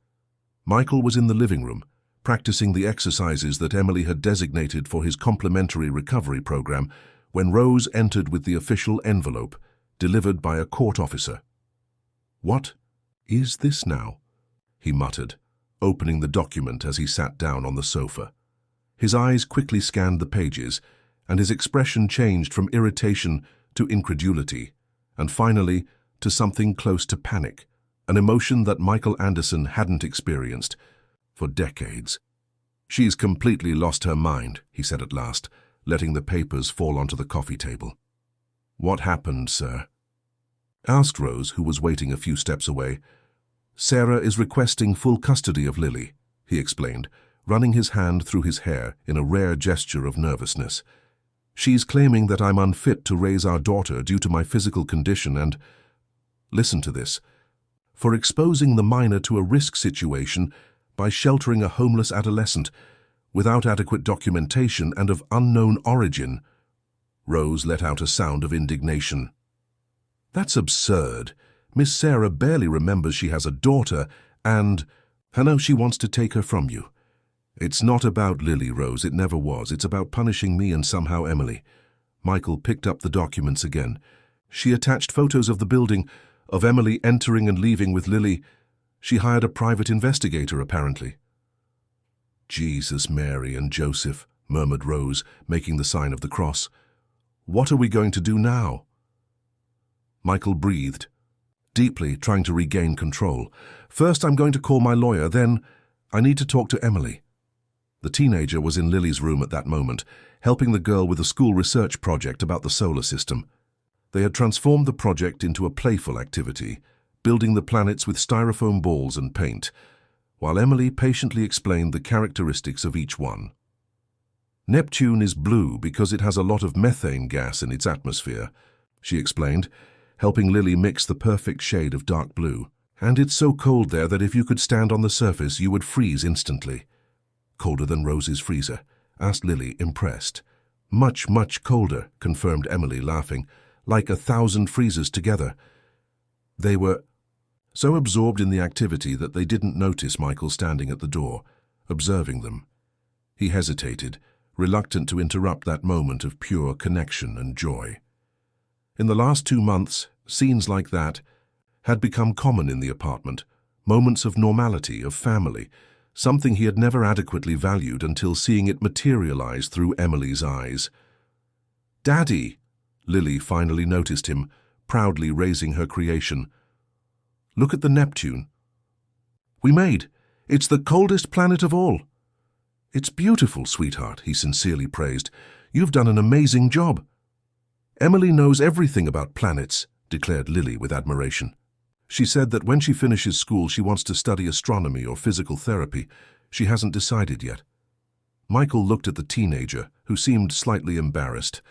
Michael was in the living room, practicing the exercises that Emily had designated for his complimentary recovery program, when Rose entered with the official envelope, delivered by a court officer. "What is this now?" he muttered, opening the document as he sat down on the sofa. His eyes quickly scanned the pages, and his expression changed from irritation to incredulity, and finally to something close to panic, an emotion that Michael Anderson hadn't experienced for decades. "She's completely lost her mind," he said at last, letting the papers fall onto the coffee table. "What happened, sir?" asked Rose, who was waiting a few steps away. Sarah is requesting full custody of Lily, he explained, running his hand through his hair in a rare gesture of nervousness. She's claiming that I'm unfit to raise our daughter due to my physical condition and, listen to this, for exposing the minor to a risk situation by sheltering a homeless adolescent without adequate documentation and of unknown origin. Rose let out a sound of indignation. That's absurd. Miss Sarah barely remembers she has a daughter and now she wants to take her from you. It's not about Lily, Rose, it never was. It's about punishing me and somehow Emily. Michael picked up the documents again. She attached photos of the building, of Emily entering and leaving with Lily. She hired a private investigator, apparently. Jesus, Mary, and Joseph, murmured Rose, making the sign of the cross. What are we going to do now? Michael breathed, deeply, trying to regain control. First, I'm going to call my lawyer, then I need to talk to Emily. The teenager was in Lily's room at that moment, helping the girl with a school research project about the solar system. They had transformed the project into a playful activity, building the planets with styrofoam balls and paint, while Emily patiently explained the characteristics of each one. Neptune is blue because it has a lot of methane gas in its atmosphere, she explained, helping Lily mix the perfect shade of dark blue. And it's so cold there that if you could stand on the surface, you would freeze instantly. Colder than Rose's freezer, asked Lily, impressed. Much, much colder, confirmed Emily, laughing, like 1,000 freezers together. They were so absorbed in the activity that they didn't notice Michael standing at the door, observing them. He hesitated, reluctant to interrupt that moment of pure connection and joy. In the last 2 months, scenes like that had become common in the apartment, moments of normality, of family, something he had never adequately valued until seeing it materialize through Emily's eyes. "Daddy!" Lily finally noticed him, proudly raising her creation. "Look at the Neptune. We made. It's the coldest planet of all." "It's beautiful, sweetheart," he sincerely praised. "You've done an amazing job." "Emily knows everything about planets," declared Lily with admiration. "She said that when she finishes school she wants to study astronomy or physical therapy. She hasn't decided yet." Michael looked at the teenager, who seemed slightly embarrassed.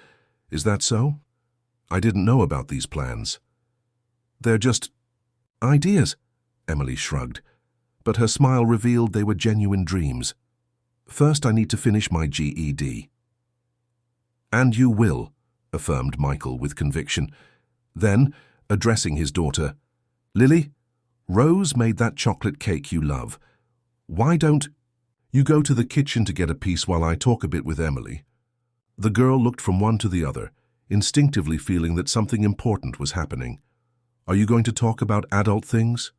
"Is that so? I didn't know about these plans." "They're just ideas," Emily shrugged, but her smile revealed they were genuine dreams. "First, I need to finish my GED." "And you will," affirmed Michael with conviction. Then, addressing his daughter, "Lily, Rose made that chocolate cake you love. Why don't you go to the kitchen to get a piece while I talk a bit with Emily?" The girl looked from one to the other, instinctively feeling that something important was happening. "Are you going to talk about adult things?"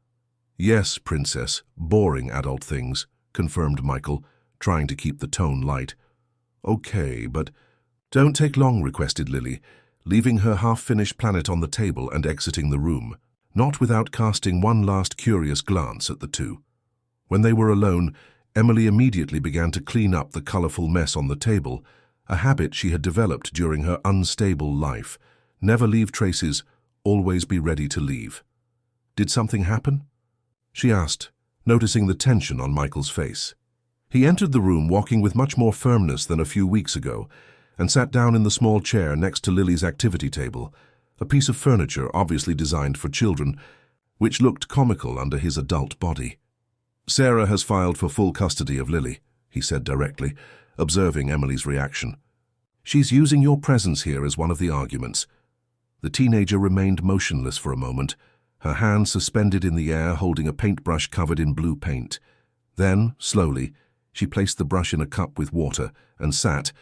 "Yes, Princess, boring adult things," confirmed Michael, trying to keep the tone light. "Okay, but don't take long," requested Lily, leaving her half-finished planet on the table and exiting the room, not without casting one last curious glance at the two. When they were alone, Emily immediately began to clean up the colorful mess on the table, a habit she had developed during her unstable life. Never leave traces, always be ready to leave. "Did something happen?" she asked, noticing the tension on Michael's face. He entered the room walking with much more firmness than a few weeks ago, and sat down in the small chair next to Lily's activity table, a piece of furniture obviously designed for children, which looked comical under his adult body. "Sarah has filed for full custody of Lily," he said directly, observing Emily's reaction. "She's using your presence here as one of the arguments." The teenager remained motionless for a moment, her hand suspended in the air holding a paintbrush covered in blue paint. Then, slowly, she placed the brush in a cup with water and sat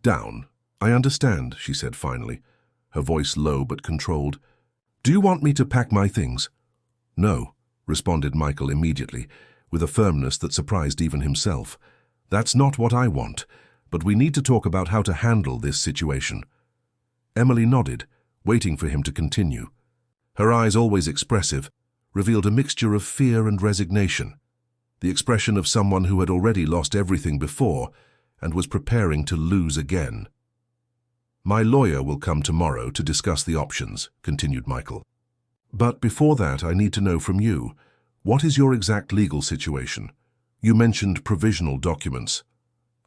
down. "I understand," she said finally, her voice low but controlled. "Do you want me to pack my things?" "No," responded Michael immediately, with a firmness that surprised even himself. "That's not what I want, but we need to talk about how to handle this situation." Emily nodded, waiting for him to continue. Her eyes, always expressive, revealed a mixture of fear and resignation, the expression of someone who had already lost everything before and was preparing to lose again. "My lawyer will come tomorrow to discuss the options," continued Michael. But before that, I need to know from you, what is your exact legal situation? You mentioned provisional documents.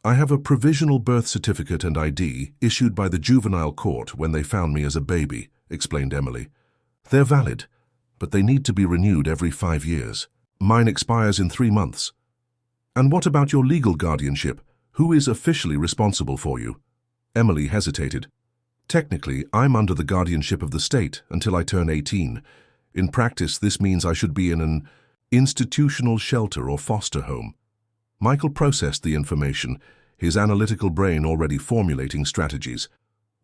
I have a provisional birth certificate and ID issued by the juvenile court when they found me as a baby, explained Emily. They're valid, but they need to be renewed every 5 years. Mine expires in 3 months. And what about your legal guardianship? Who is officially responsible for you? Emily hesitated. Technically, I'm under the guardianship of the state until I turn 18. In practice, this means I should be in an institutional shelter or foster home. Michael processed the information, his analytical brain already formulating strategies.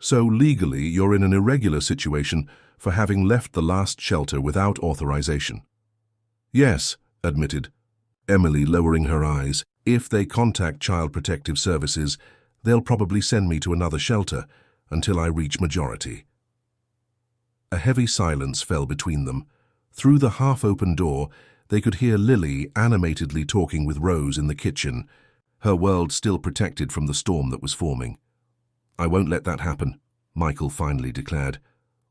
So legally, you're in an irregular situation for having left the last shelter without authorization. Yes, admitted Emily, lowering her eyes. If they contact Child Protective Services, they'll probably send me to another shelter until I reach majority. A heavy silence fell between them. Through the half-open door, they could hear Lily animatedly talking with Rose in the kitchen, her world still protected from the storm that was forming. I won't let that happen, Michael finally declared.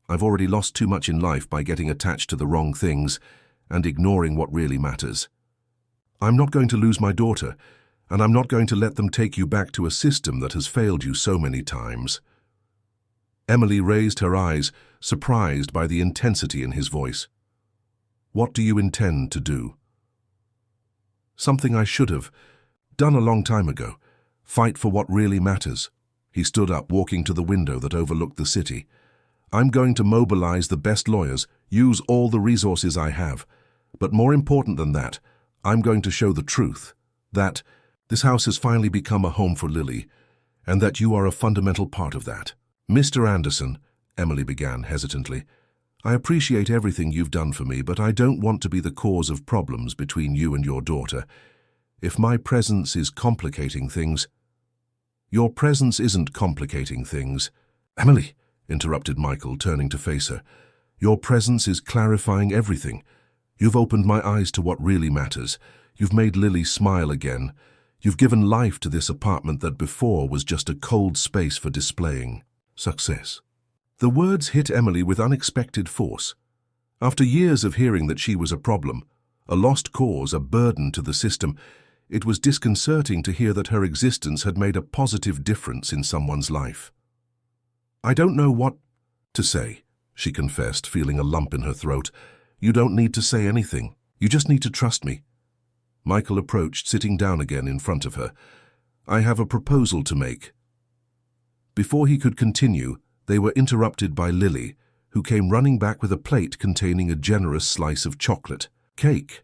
I've already lost too much in life by getting attached to the wrong things and ignoring what really matters. I'm not going to lose my daughter, and I'm not going to let them take you back to a system that has failed you so many times. Emily raised her eyes, surprised by the intensity in his voice. What do you intend to do? Something I should have done a long time ago. Fight for what really matters. He stood up, walking to the window that overlooked the city. I'm going to mobilize the best lawyers, use all the resources I have. But more important than that, I'm going to show the truth, that this house has finally become a home for Lily, and that you are a fundamental part of that. Mr. Anderson, Emily began hesitantly, I appreciate everything you've done for me, but I don't want to be the cause of problems between you and your daughter. If my presence is complicating things... Your presence isn't complicating things. Emily, interrupted Michael, turning to face her. Your presence is clarifying everything. You've opened my eyes to what really matters. You've made Lily smile again. You've given life to this apartment that before was just a cold space for displaying success. The words hit Emily with unexpected force. After years of hearing that she was a problem, a lost cause, a burden to the system, it was disconcerting to hear that her existence had made a positive difference in someone's life. I don't know what to say, she confessed, feeling a lump in her throat. You don't need to say anything. You just need to trust me. Michael approached, sitting down again in front of her. I have a proposal to make. Before he could continue, they were interrupted by Lily, who came running back with a plate containing a generous slice of chocolate. Cake.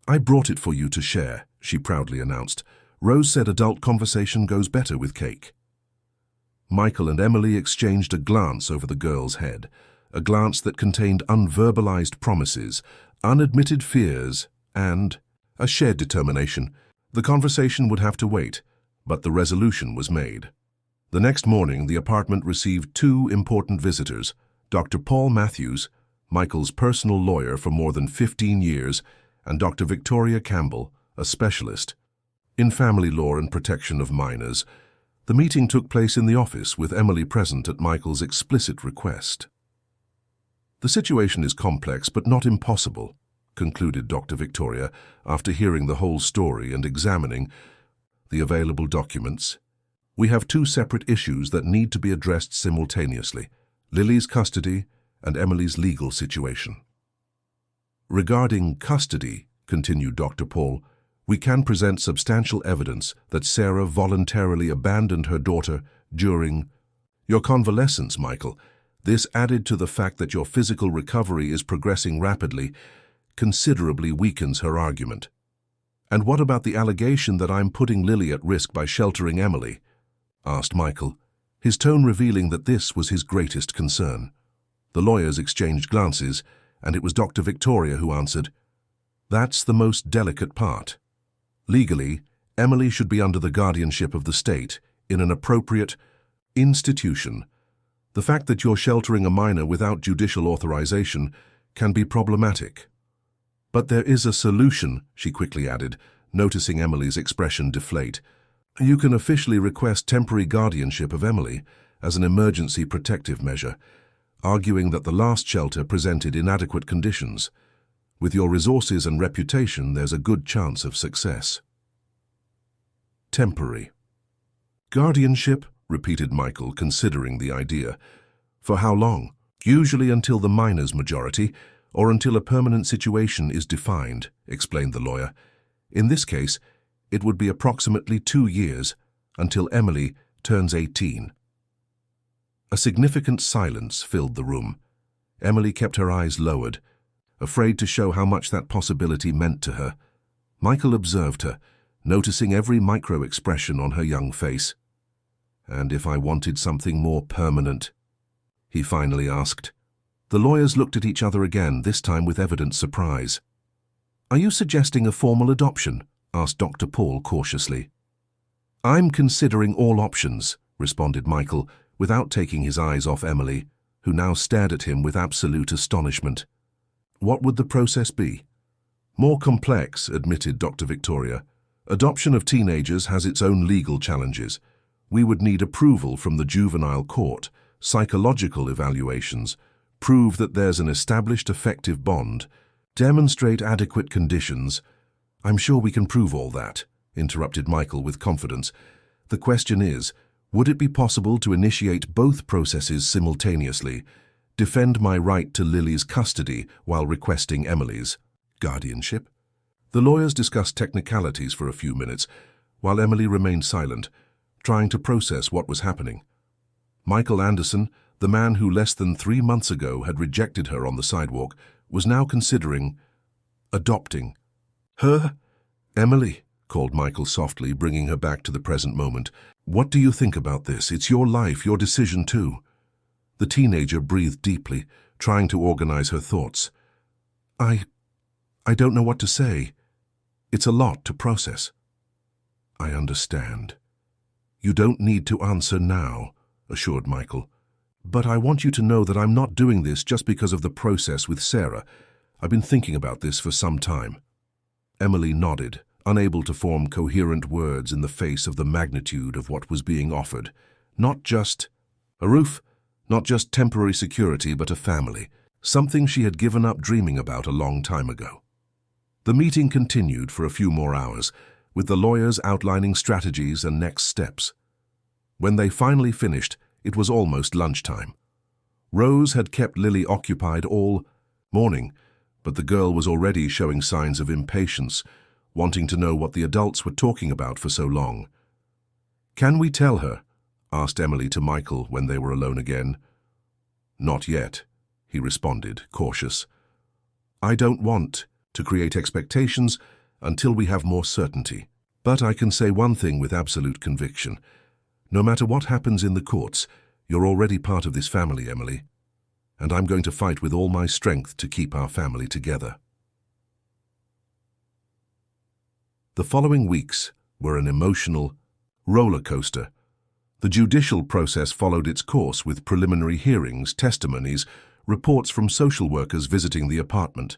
I brought it for you to share, she proudly announced. Rose said adult conversation goes better with cake. Michael and Emily exchanged a glance over the girl's head, a glance that contained unverbalized promises, unadmitted fears, and a shared determination. The conversation would have to wait, but the resolution was made. The next morning, the apartment received 2 important visitors, Dr. Paul Matthews, Michael's personal lawyer for more than 15 years, and Dr. Victoria Campbell, a specialist in family law and protection of minors. The meeting took place in the office, with Emily present at Michael's explicit request. The situation is complex but not impossible, concluded Dr. Victoria after hearing the whole story and examining the available documents. We have 2 separate issues that need to be addressed simultaneously, Lily's custody and Emily's legal situation. Regarding custody, continued Dr. Paul, we can present substantial evidence that Sarah voluntarily abandoned her daughter during your convalescence, Michael. This, added to the fact that your physical recovery is progressing rapidly, considerably weakens her argument. And what about the allegation that I'm putting Lily at risk by sheltering Emily? Asked Michael, his tone revealing that this was his greatest concern. The lawyers exchanged glances, and it was Dr. Victoria who answered, That's the most delicate part. Legally, Emily should be under the guardianship of the state in an appropriate institution. The fact that you're sheltering a minor without judicial authorization can be problematic. But there is a solution, she quickly added, noticing Emily's expression deflate. You can officially request temporary guardianship of Emily as an emergency protective measure. arguing that the last shelter presented inadequate conditions. With your resources and reputation, there's a good chance of success. Temporary. Guardianship, repeated Michael, considering the idea. For how long? Usually until the minors' majority, or until a permanent situation is defined, explained the lawyer. In this case, it would be approximately 2 years, until Emily turns 18. A significant silence filled the room. Emily kept her eyes lowered, afraid to show how much that possibility meant to her. Michael observed her, noticing every micro-expression on her young face. "And if I wanted something more permanent?" he finally asked. The lawyers looked at each other again, this time with evident surprise. "Are you suggesting a formal adoption?" asked Dr. Paul cautiously. "I'm considering all options," responded Michael, without taking his eyes off Emily, who now stared at him with absolute astonishment. "What would the process be?" "More complex," admitted Dr. Victoria. "Adoption of teenagers has its own legal challenges. We would need approval from the juvenile court, psychological evaluations, prove that there's an established effective bond, demonstrate adequate conditions." "I'm sure we can prove all that," interrupted Michael with confidence. "The question is, would it be possible to initiate both processes simultaneously, defend my right to Lily's custody while requesting Emily's guardianship?" The lawyers discussed technicalities for a few minutes, while Emily remained silent, trying to process what was happening. Michael Anderson, the man who less than 3 months ago had rejected her on the sidewalk, was now considering adopting her. "Emily," called Michael softly, bringing her back to the present moment. "What do you think about this? It's your life, your decision too." The teenager breathed deeply, trying to organize her thoughts. I don't know what to say. It's a lot to process." "I understand. You don't need to answer now," assured Michael. "But I want you to know that I'm not doing this just because of the process with Sarah. I've been thinking about this for some time." Emily nodded, unable to form coherent words in the face of the magnitude of what was being offered. Not just a roof, not just temporary security, but a family, something she had given up dreaming about a long time ago. The meeting continued for a few more hours, with the lawyers outlining strategies and next steps. When they finally finished, it was almost lunchtime. Rose had kept Lily occupied all morning, but the girl was already showing signs of impatience, wanting to know what the adults were talking about for so long. "Can we tell her?" asked Emily to Michael when they were alone again. "Not yet," he responded, cautious. "I don't want to create expectations until we have more certainty. But I can say one thing with absolute conviction. No matter what happens in the courts, you're already part of this family, Emily. And I'm going to fight with all my strength to keep our family together." The following weeks were an emotional roller coaster. The judicial process followed its course with preliminary hearings, testimonies, reports from social workers visiting the apartment.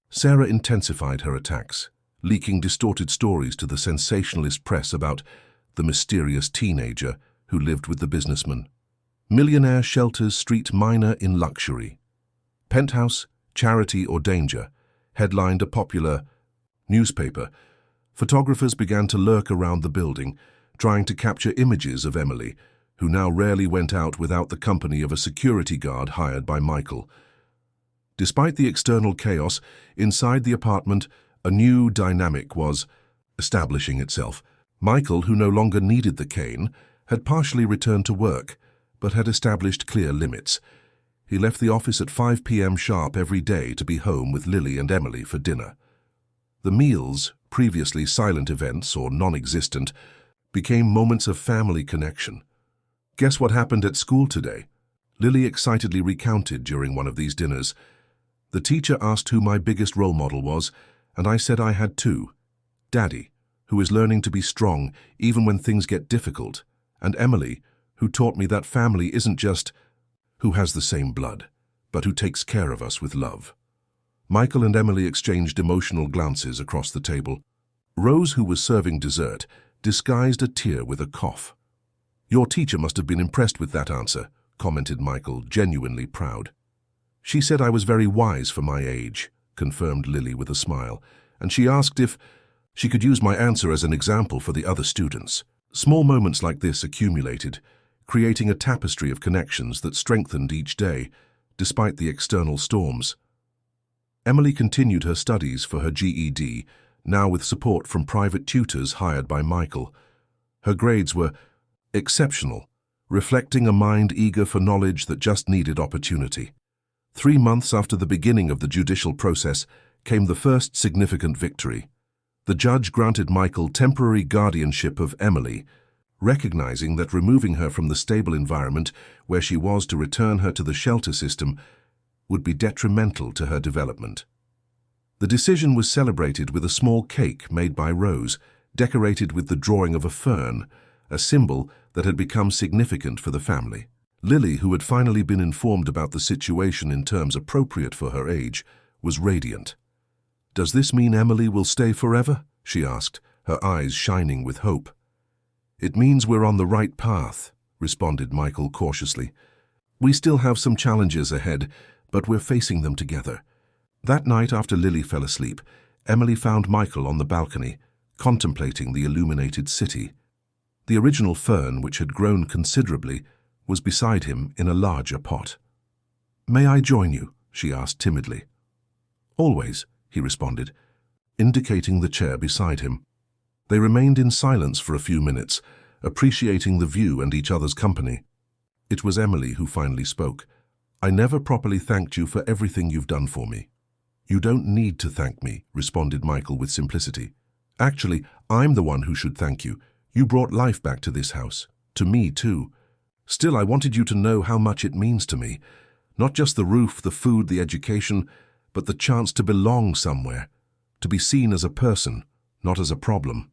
Sarah intensified her attacks, leaking distorted stories to the sensationalist press about the mysterious teenager who lived with the businessman. Millionaire shelters street minor in luxury. Penthouse, charity or danger, headlined a popular newspaper. Photographers began to lurk around the building, trying to capture images of Emily, who now rarely went out without the company of a security guard hired by Michael. Despite the external chaos, inside the apartment, a new dynamic was establishing itself. Michael, who no longer needed the cane, had partially returned to work, but had established clear limits. He left the office at 5 p.m. sharp every day to be home with Lily and Emily for dinner. The meals, previously silent events or non-existent, became moments of family connection. "Guess what happened at school today?" Lily excitedly recounted during one of these dinners. "The teacher asked who my biggest role model was, and I said I had two. Daddy, who is learning to be strong even when things get difficult, and Emily, who taught me that family isn't just who has the same blood, but who takes care of us with love." Michael and Emily exchanged emotional glances across the table. Rose, who was serving dessert, disguised a tear with a cough. "Your teacher must have been impressed with that answer," commented Michael, genuinely proud. She said I was very wise for my age, confirmed Lily with a smile, and she asked if she could use my answer as an example for the other students. Small moments like this accumulated, creating a tapestry of connections that strengthened each day, despite the external storms. Emily continued her studies for her GED, now with support from private tutors hired by Michael. Her grades were exceptional, reflecting a mind eager for knowledge that just needed opportunity. 3 months after the beginning of the judicial process came the first significant victory. The judge granted Michael temporary guardianship of Emily, recognizing that removing her from the stable environment where she was to return her to the shelter system would be detrimental to her development. The decision was celebrated with a small cake made by Rose, decorated with the drawing of a fern, a symbol that had become significant for the family. Lily, who had finally been informed about the situation in terms appropriate for her age, was radiant. "Does this mean Emily will stay forever?" she asked, her eyes shining with hope. "It means we're on the right path," responded Michael cautiously. "We still have some challenges ahead, but we're facing them together." That night, after Lily fell asleep, Emily found Michael on the balcony, contemplating the illuminated city. The original fern, which had grown considerably, was beside him in a larger pot. "May I join you?" she asked timidly. "Always," he responded, indicating the chair beside him. They remained in silence for a few minutes, appreciating the view and each other's company. It was Emily who finally spoke. "I never properly thanked you for everything you've done for me." "You don't need to thank me," responded Michael with simplicity. "Actually, I'm the one who should thank you. You brought life back to this house. To me, too. Still, I wanted you to know how much it means to me. Not just the roof, the food, the education, but the chance to belong somewhere, to be seen as a person, not as a problem."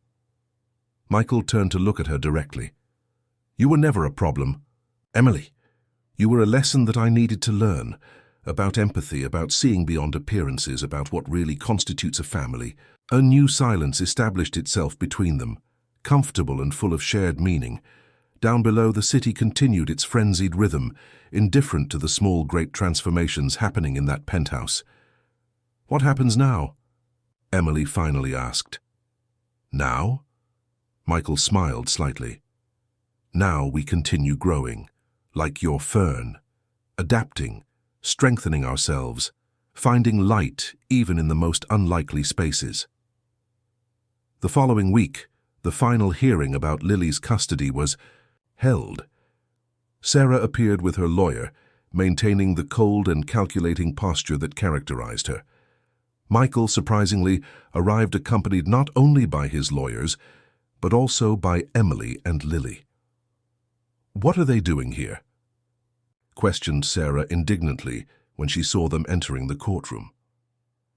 Michael turned to look at her directly. "You were never a problem, Emily. You were a lesson that I needed to learn, about empathy, about seeing beyond appearances, about what really constitutes a family." A new silence established itself between them, comfortable and full of shared meaning. Down below, the city continued its frenzied rhythm, indifferent to the small, great transformations happening in that penthouse. "What happens now?" Emily finally asked. "Now?" Michael smiled slightly. "Now we continue growing, like your fern, adapting, strengthening ourselves, finding light even in the most unlikely spaces." The following week, the final hearing about Lily's custody was held. Sarah appeared with her lawyer, maintaining the cold and calculating posture that characterized her. Michael, surprisingly, arrived accompanied not only by his lawyers, but also by Emily and Lily. "What are they doing here?" questioned Sarah indignantly when she saw them entering the courtroom.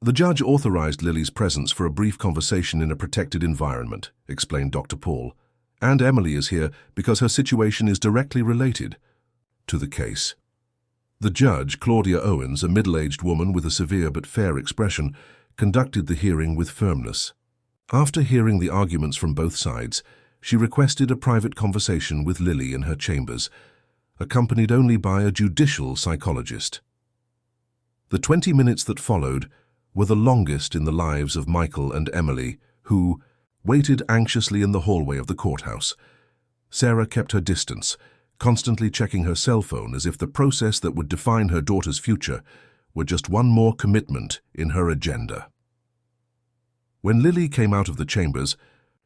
"The judge authorized Lily's presence for a brief conversation in a protected environment," explained Dr. Paul. "And Emily is here because her situation is directly related to the case." The judge, Claudia Owens, a middle-aged woman with a severe but fair expression, conducted the hearing with firmness. After hearing the arguments from both sides, she requested a private conversation with Lily in her chambers, accompanied only by a judicial psychologist. The 20 minutes that followed were the longest in the lives of Michael and Emily, who waited anxiously in the hallway of the courthouse. Sarah kept her distance, constantly checking her cell phone as if the process that would define her daughter's future were just one more commitment in her agenda. When Lily came out of the chambers,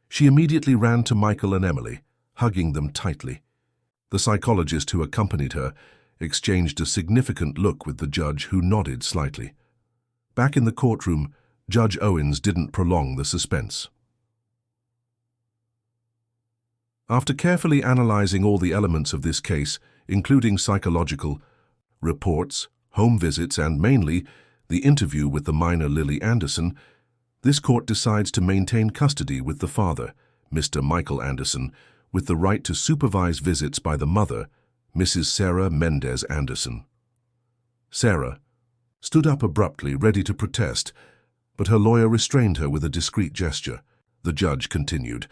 she immediately ran to Michael and Emily, hugging them tightly. The psychologist who accompanied her exchanged a significant look with the judge, who nodded slightly. Back in the courtroom, Judge Owens didn't prolong the suspense. After carefully analyzing all the elements of this case, including psychological reports, home visits, and mainly the interview with the minor Lily Anderson, this court decides to maintain custody with the father, Mr. Michael Anderson, with the right to supervise visits by the mother, Mrs. Sarah Mendez Anderson. Sarah stood up abruptly, ready to protest, but her lawyer restrained her with a discreet gesture. The judge continued,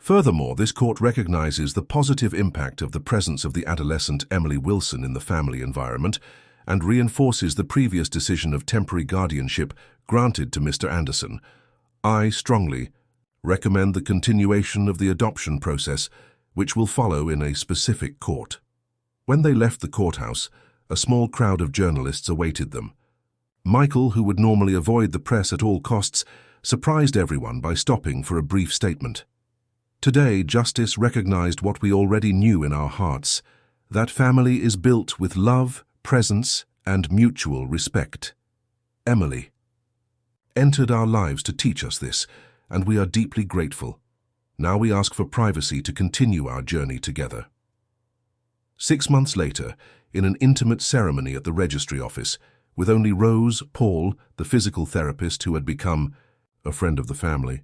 Furthermore, this court recognizes the positive impact of the presence of the adolescent Emily Wilson in the family environment and reinforces the previous decision of temporary guardianship granted to Mr. Anderson. I strongly recommend the continuation of the adoption process, which will follow in a specific court. When they left the courthouse, a small crowd of journalists awaited them. Michael, who would normally avoid the press at all costs, surprised everyone by stopping for a brief statement. Today, justice recognized what we already knew in our hearts, that family is built with love, presence, and mutual respect. Emily entered our lives to teach us this, and we are deeply grateful. Now we ask for privacy to continue our journey together. 6 months later, in an intimate ceremony at the registry office, with only Rose, Paul, the physical therapist who had become a friend of the family,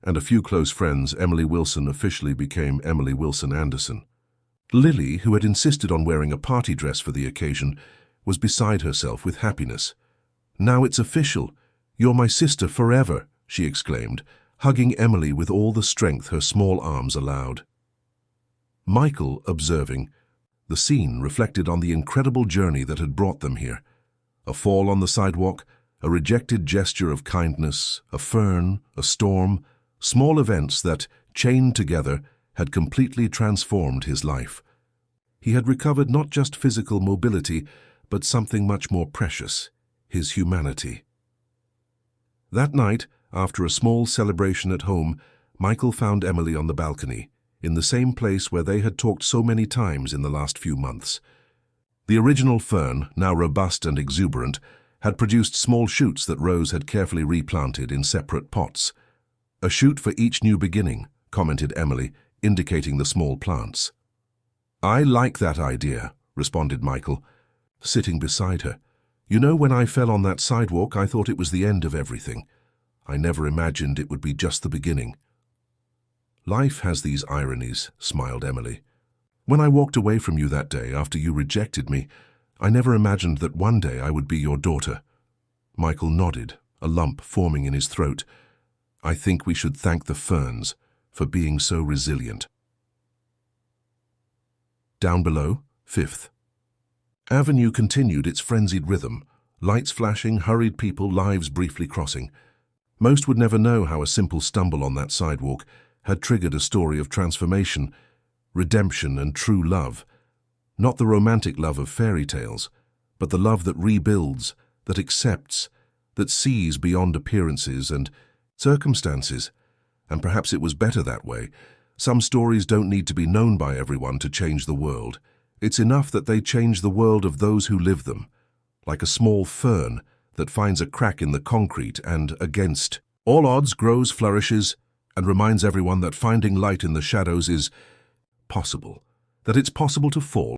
and a few close friends, Emily Wilson officially became Emily Wilson Anderson. Lily, who had insisted on wearing a party dress for the occasion, was beside herself with happiness. "Now it's official. You're my sister forever," she exclaimed, hugging Emily with all the strength her small arms allowed. Michael, observing, the scene reflected on the incredible journey that had brought them here. A fall on the sidewalk, a rejected gesture of kindness, a fern, a storm, small events that, chained together, had completely transformed his life. He had recovered not just physical mobility, but something much more precious, his humanity. That night, after a small celebration at home, Michael found Emily on the balcony, in the same place where they had talked so many times in the last few months. The original fern, now robust and exuberant, had produced small shoots that Rose had carefully replanted in separate pots. "A shoot for each new beginning," commented Emily, indicating the small plants. "I like that idea," responded Michael, sitting beside her. "You know, when I fell on that sidewalk, I thought it was the end of everything. I never imagined it would be just the beginning." "Life has these ironies," smiled Emily. "When I walked away from you that day after you rejected me, I never imagined that one day I would be your daughter." Michael nodded, a lump forming in his throat. "I think we should thank the ferns for being so resilient." Down below, 5th Avenue continued its frenzied rhythm, lights flashing, hurried people, lives briefly crossing. Most would never know how a simple stumble on that sidewalk had triggered a story of transformation, redemption, and true love. Not the romantic love of fairy tales, but the love that rebuilds, that accepts, that sees beyond appearances and circumstances. And perhaps it was better that way. Some stories don't need to be known by everyone to change the world. It's enough that they change the world of those who live them, like a small fern that finds a crack in the concrete and, against all odds, grows, flourishes, and reminds everyone that finding light in the shadows is possible, that it's possible to fall